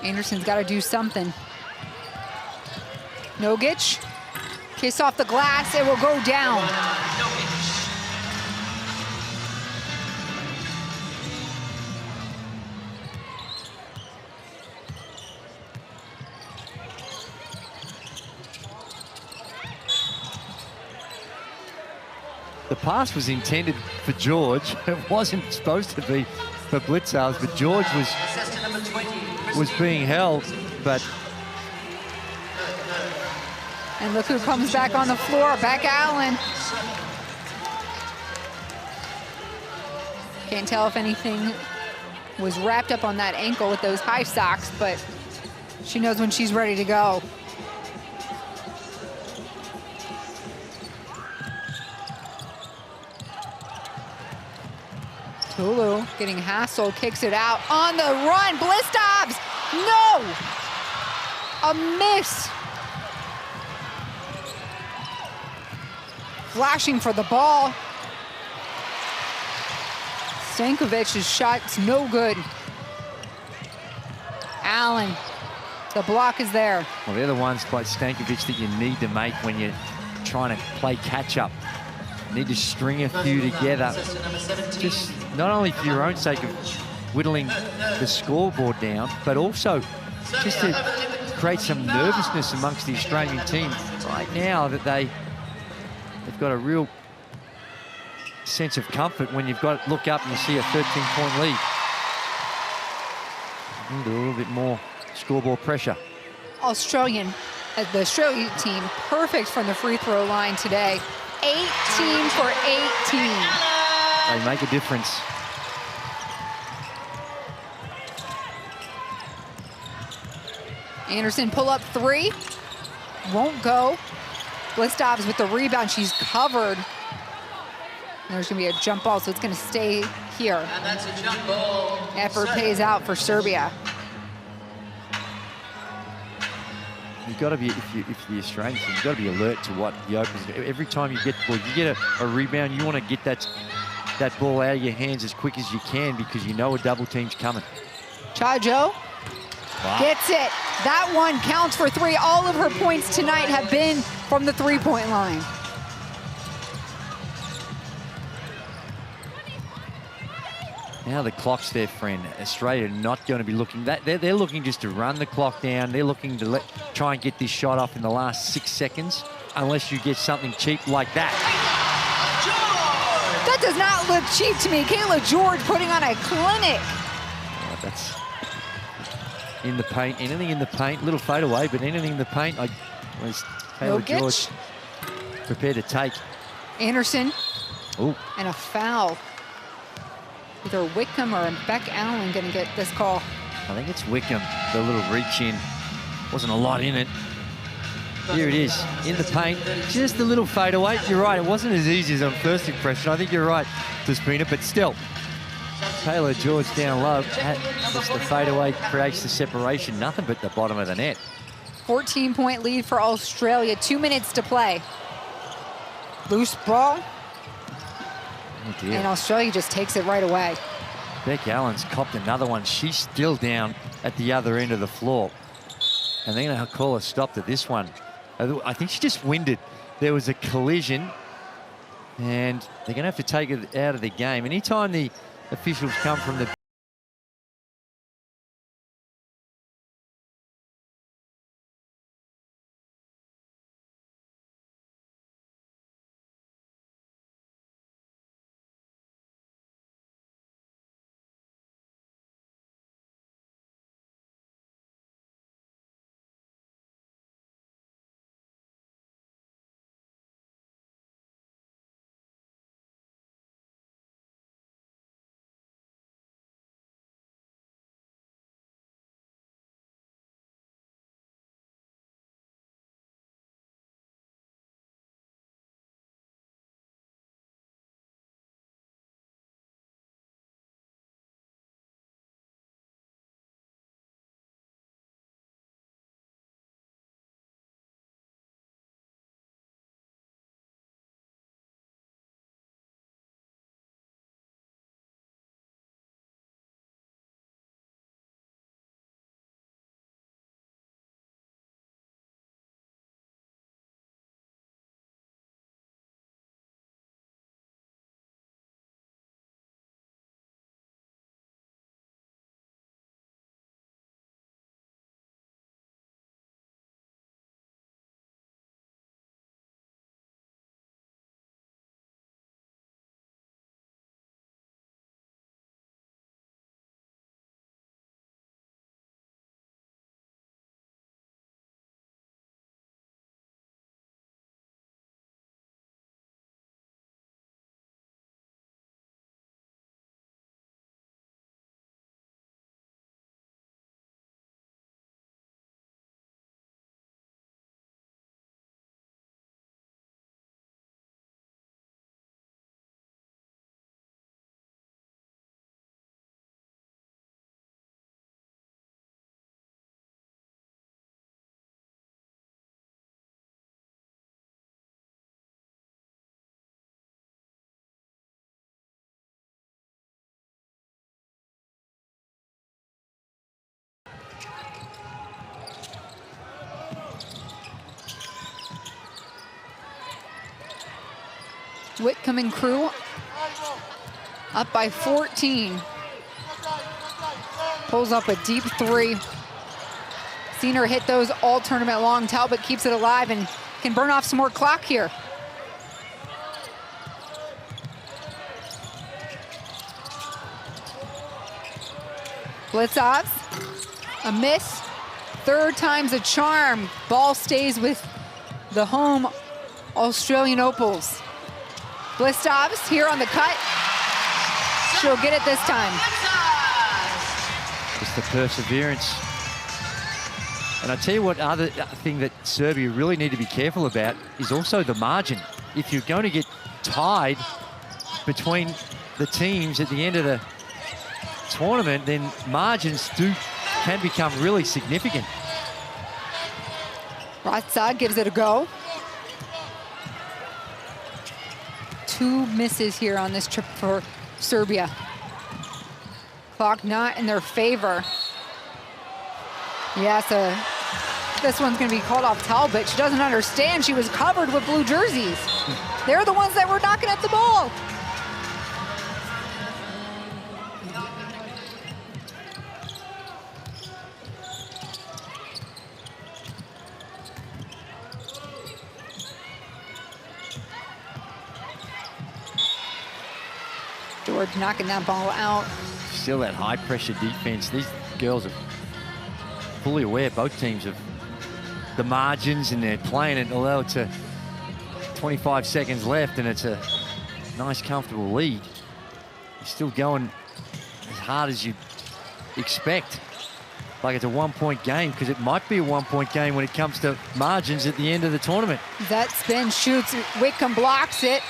Speaker 1: Anderson's got to do something. Nogic. Kiss off the glass. It will go down.
Speaker 2: The pass was intended for George. It wasn't supposed to be for Blitzhouse, but George was being held, but...
Speaker 1: And look who comes back on the floor, Becca Allen. Can't tell if anything was wrapped up on that ankle with those high socks, but she knows when she's ready to go. Tulu getting hassled, kicks it out on the run. Blistavs, no! A miss. Flashing for the ball. Stankovic's shot's no good. Allen, the block is there.
Speaker 2: Well, they're the ones like Stankovic that you need to make when you're trying to play catch up. You need to string a few together, just not only for your own sake of whittling the scoreboard down, but also just to create some nervousness amongst the Australian team right now that they've got a real sense of comfort when you've got to look up and you see a 13-point lead. Need a little bit more scoreboard pressure.
Speaker 1: The Australian team, perfect from the free throw line today. 18 for 18.
Speaker 2: They make a difference.
Speaker 1: Anderson pull up three, won't go. Blistavs with the rebound, she's covered. There's gonna be a jump ball, so it's gonna stay here.
Speaker 3: And that's a jump ball.
Speaker 1: Effort pays out for Serbia.
Speaker 2: You've got to be, if you're the Australian team, you've got to be alert to what the opponents do. Every time you get the ball, you get a rebound, you want to get that ball out of your hands as quick as you can because you know a double team's coming.
Speaker 1: Chajo gets it. That one counts for three. All of her points tonight have been from the three-point line.
Speaker 2: Now the clock's their friend. Australia not going to be looking that. They're looking just to run the clock down. They're looking to try and get this shot off in the last 6 seconds, unless you get something cheap like that.
Speaker 1: That does not look cheap to me. Kayla George putting on a clinic.
Speaker 2: Oh, that's in the paint. Anything in the paint. Little fadeaway, but anything in the paint. Was Kayla George prepared to take.
Speaker 1: Anderson.
Speaker 2: Ooh.
Speaker 1: And a foul. Either Wickham or Beck Allen gonna get this call.
Speaker 2: I think it's Wickham, the little reach in. Wasn't a lot in it. Here it is, in the paint. Just a little fadeaway. You're right, it wasn't as easy as on first impression. I think you're right, Despina, but still. Taylor George down low. Just the fadeaway creates the separation. Nothing but the bottom of the net.
Speaker 1: 14-point lead for Australia. 2 minutes to play. Loose ball.
Speaker 2: Oh dear.
Speaker 1: And Australia just takes it right away.
Speaker 2: Beck Allen's copped another one. She's still down at the other end of the floor. And they're going to call a stop to this one. I think she just winded. There was a collision. And they're going to have to take it out of the game. Anytime the officials come from the
Speaker 1: Whitcomb and crew up by 14. Pulls up a deep three. Seen her hit those all tournament long. Talbot keeps it alive and can burn off some more clock here. Blitzovs, a miss. Third time's a charm. Ball stays with the home Australian Opals. Blitzovs here on the cut. She'll get it this time.
Speaker 2: Just the perseverance. And I tell you what, other thing that Serbia really need to be careful about is also the margin. If you're going to get tied between the teams at the end of the tournament, then margins can become really significant.
Speaker 1: Ratsa gives it a go. 2 misses here on this trip for Serbia. Clock not in their favor. Yeah, so this one's gonna be called off Talbot. She doesn't understand she was covered with blue jerseys. They're the ones that were knocking at the ball. George knocking that ball out.
Speaker 2: Still that high pressure defense. These girls are fully aware, both teams, of the margins, and they're playing it, although it's a 25 seconds left and it's a nice comfortable lead. You're still going as hard as you expect. Like it's a 1-point game, because it might be a 1-point game when it comes to margins at the end of the tournament.
Speaker 1: That spin shoots, Whitcomb blocks it,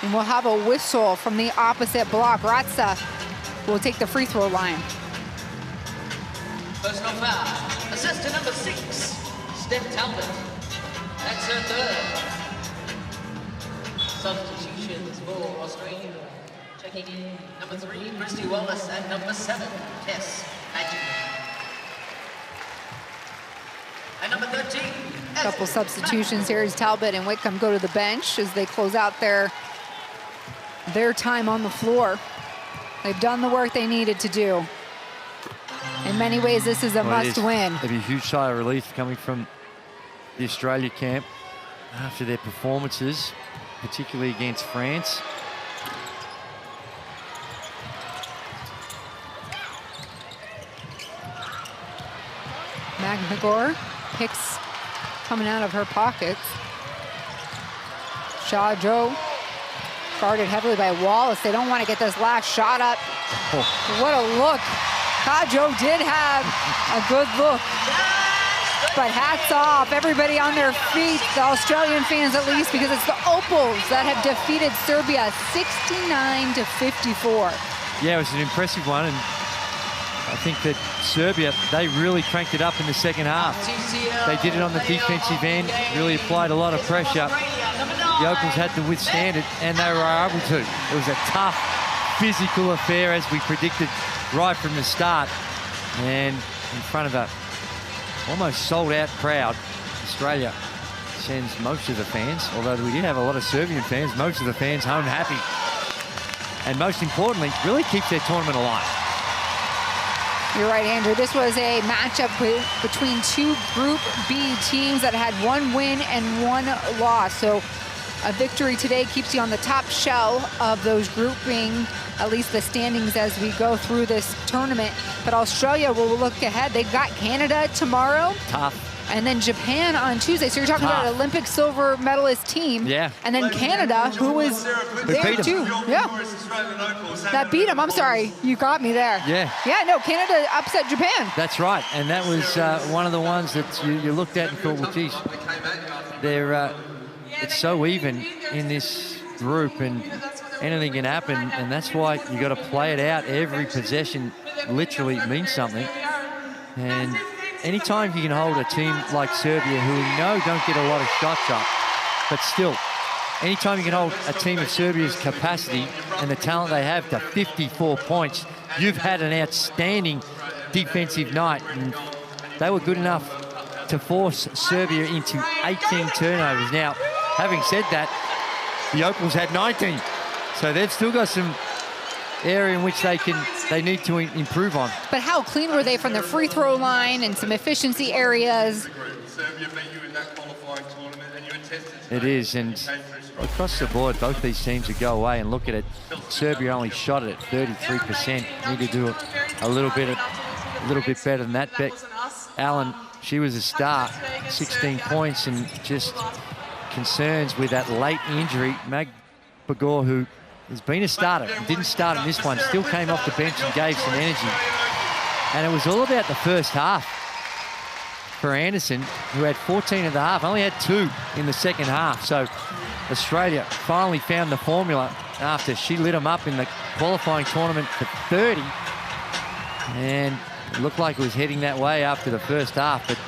Speaker 1: and we'll have a whistle from the opposite block. Ratsa will take the free throw line.
Speaker 3: Personal foul. Assist to number 6, Steph Talbot. That's her third. Substitutions for Australia. Checking in number 3, Christy Wallace, and number 7, Tess Magic. And number 13.
Speaker 1: A couple substitutions here as Talbot and Whitcomb go to the bench as they close out their time on the floor. They've done the work they needed to do. In many ways, this is a must-win.
Speaker 2: It'd be a huge sigh of relief coming from the Australia camp after their performances, particularly against France.
Speaker 1: Magnagor picks coming out of her pockets. Shaw Joe guarded heavily by Wallace. They don't want to get this last shot up.
Speaker 2: Oh.
Speaker 1: What a look. Kajo did have a good look. But hats off, everybody on their feet, the Australian fans at least, because it's the Opals that have defeated Serbia 69-54.
Speaker 2: Yeah, it was an impressive one, and I think that Serbia, they really cranked it up in the second half. They did it on the defensive end, really applied a lot of pressure. The Opals had to withstand it, and they were able to. It was a tough, physical affair, as we predicted right from the start. And in front of a almost sold-out crowd, Australia sends most of the fans, although we did have a lot of Serbian fans, most of the fans home happy. And most importantly, really keeps their tournament alive.
Speaker 1: You're right, Andrew. This was a matchup between 2 Group B teams that had 1 win and 1 loss. So a victory today keeps you on the top shell of those grouping, at least the standings as we go through this tournament. But Australia will look ahead. They've got Canada tomorrow.
Speaker 2: Tough.
Speaker 1: And then Japan on Tuesday. So you're talking about an Olympic silver medalist team.
Speaker 2: Yeah.
Speaker 1: And then Canada, who was there too. Yeah. That beat them. I'm sorry. You got me there.
Speaker 2: Yeah.
Speaker 1: Yeah, no, Canada upset Japan.
Speaker 2: That's right. And that was one of the ones that you looked at and thought, well, geez, they're, it's so even in this group, and anything can happen. And that's why you got to play it out. Every possession literally means something. And anytime you can hold a team like Serbia, who we know don't get a lot of shots up, but still, anytime you can hold a team of Serbia's capacity and the talent they have to 54 points, you've had an outstanding defensive night. And they were good enough to force Serbia into 18 turnovers. Now, having said that, The Opals had 19. So they've still got some area in which they need to improve on.
Speaker 1: But how clean were they from the free throw line and some efficiency areas?
Speaker 2: It is, and across the board, both these teams would go away and look at it. Serbia only shot it at 33%. Need to do a little bit better than that. But Allen, she was a star, 16 points, and just concerns with that late injury. Mag Bagor, who has been a starter, didn't start in this one, still came off the bench and gave some energy. And it was all about the first half for Anderson, who had 14 at the half, only had 2 in the second half. So Australia finally found the formula after she lit them up in the qualifying tournament for 30. And it looked like it was heading that way after the first half, but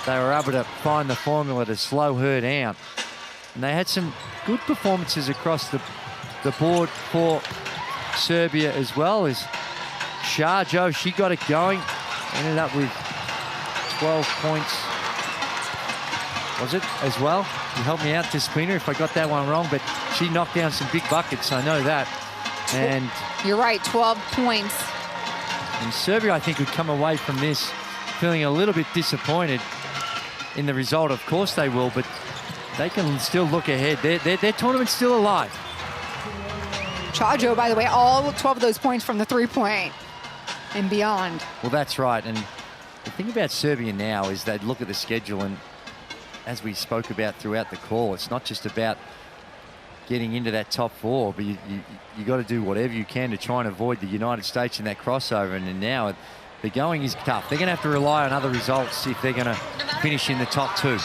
Speaker 2: they were able to find the formula to slow her down. And they had some good performances across the board for Serbia as well. As Sharjo, she got it going, ended up with 12 points, was it, as well? You help me out, Despina, if I got that one wrong, but she knocked down some big buckets, I know that. And
Speaker 1: you're right, 12 points.
Speaker 2: And Serbia, I think, would come away from this feeling a little bit disappointed in the result. Of course they will, but they can still look ahead. Their tournament's still alive.
Speaker 1: Chajo, by the way, all 12 of those points from the three-point and beyond.
Speaker 2: Well, that's right. And the thing about Serbia now is they look at the schedule, and as we spoke about throughout the call, it's not just about getting into that top 4, but you got to do whatever you can to try and avoid the United States in that crossover. And now the going is tough. They're going to have to rely on other results if they're going to finish in the top 2.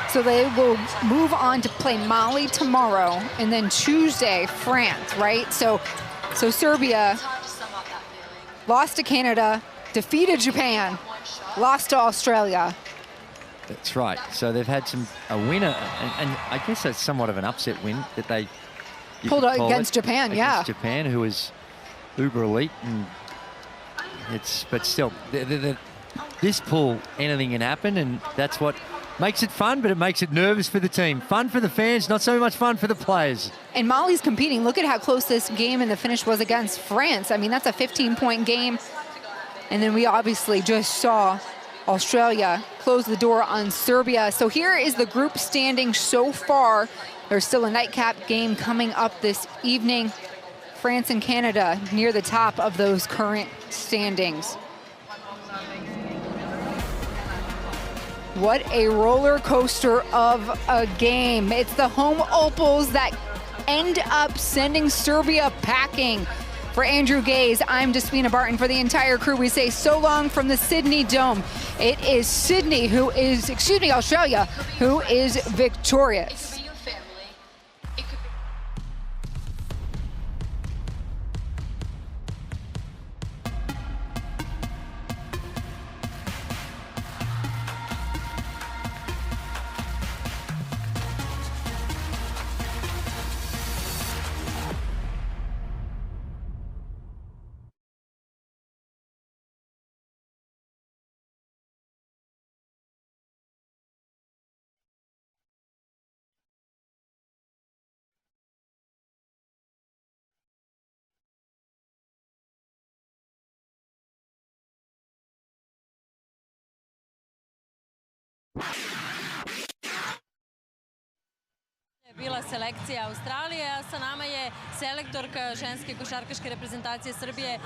Speaker 1: So they will move on to play Mali tomorrow, and then Tuesday, France, right? So Serbia lost to Canada, defeated Japan, lost to Australia.
Speaker 2: That's right. So they've had a winner, and I guess that's somewhat of an upset win that they
Speaker 1: pulled out against Japan,
Speaker 2: against Japan, who is uber elite, and but still, this pool, anything can happen, and that's what makes it fun, but it makes it nervous for the team. Fun for the fans, not so much fun for the players.
Speaker 1: And Mali's competing. Look at how close this game and the finish was against France. I mean, that's a 15-point game. And then we obviously just saw Australia close the door on Serbia. So here is the group standing so far. There's still a nightcap game coming up this evening. France and Canada near the top of those current standings. What a roller coaster of a game. It's the home Opals that end up sending Serbia packing. For Andrew Gaze, I'm Despina Barton. For the entire crew, we say so long from the Sydney Dome. It is Australia, who is victorious.
Speaker 8: Bila selekcija Australije, a sa nama je selektorka ženske košarkaške reprezentacije Srbije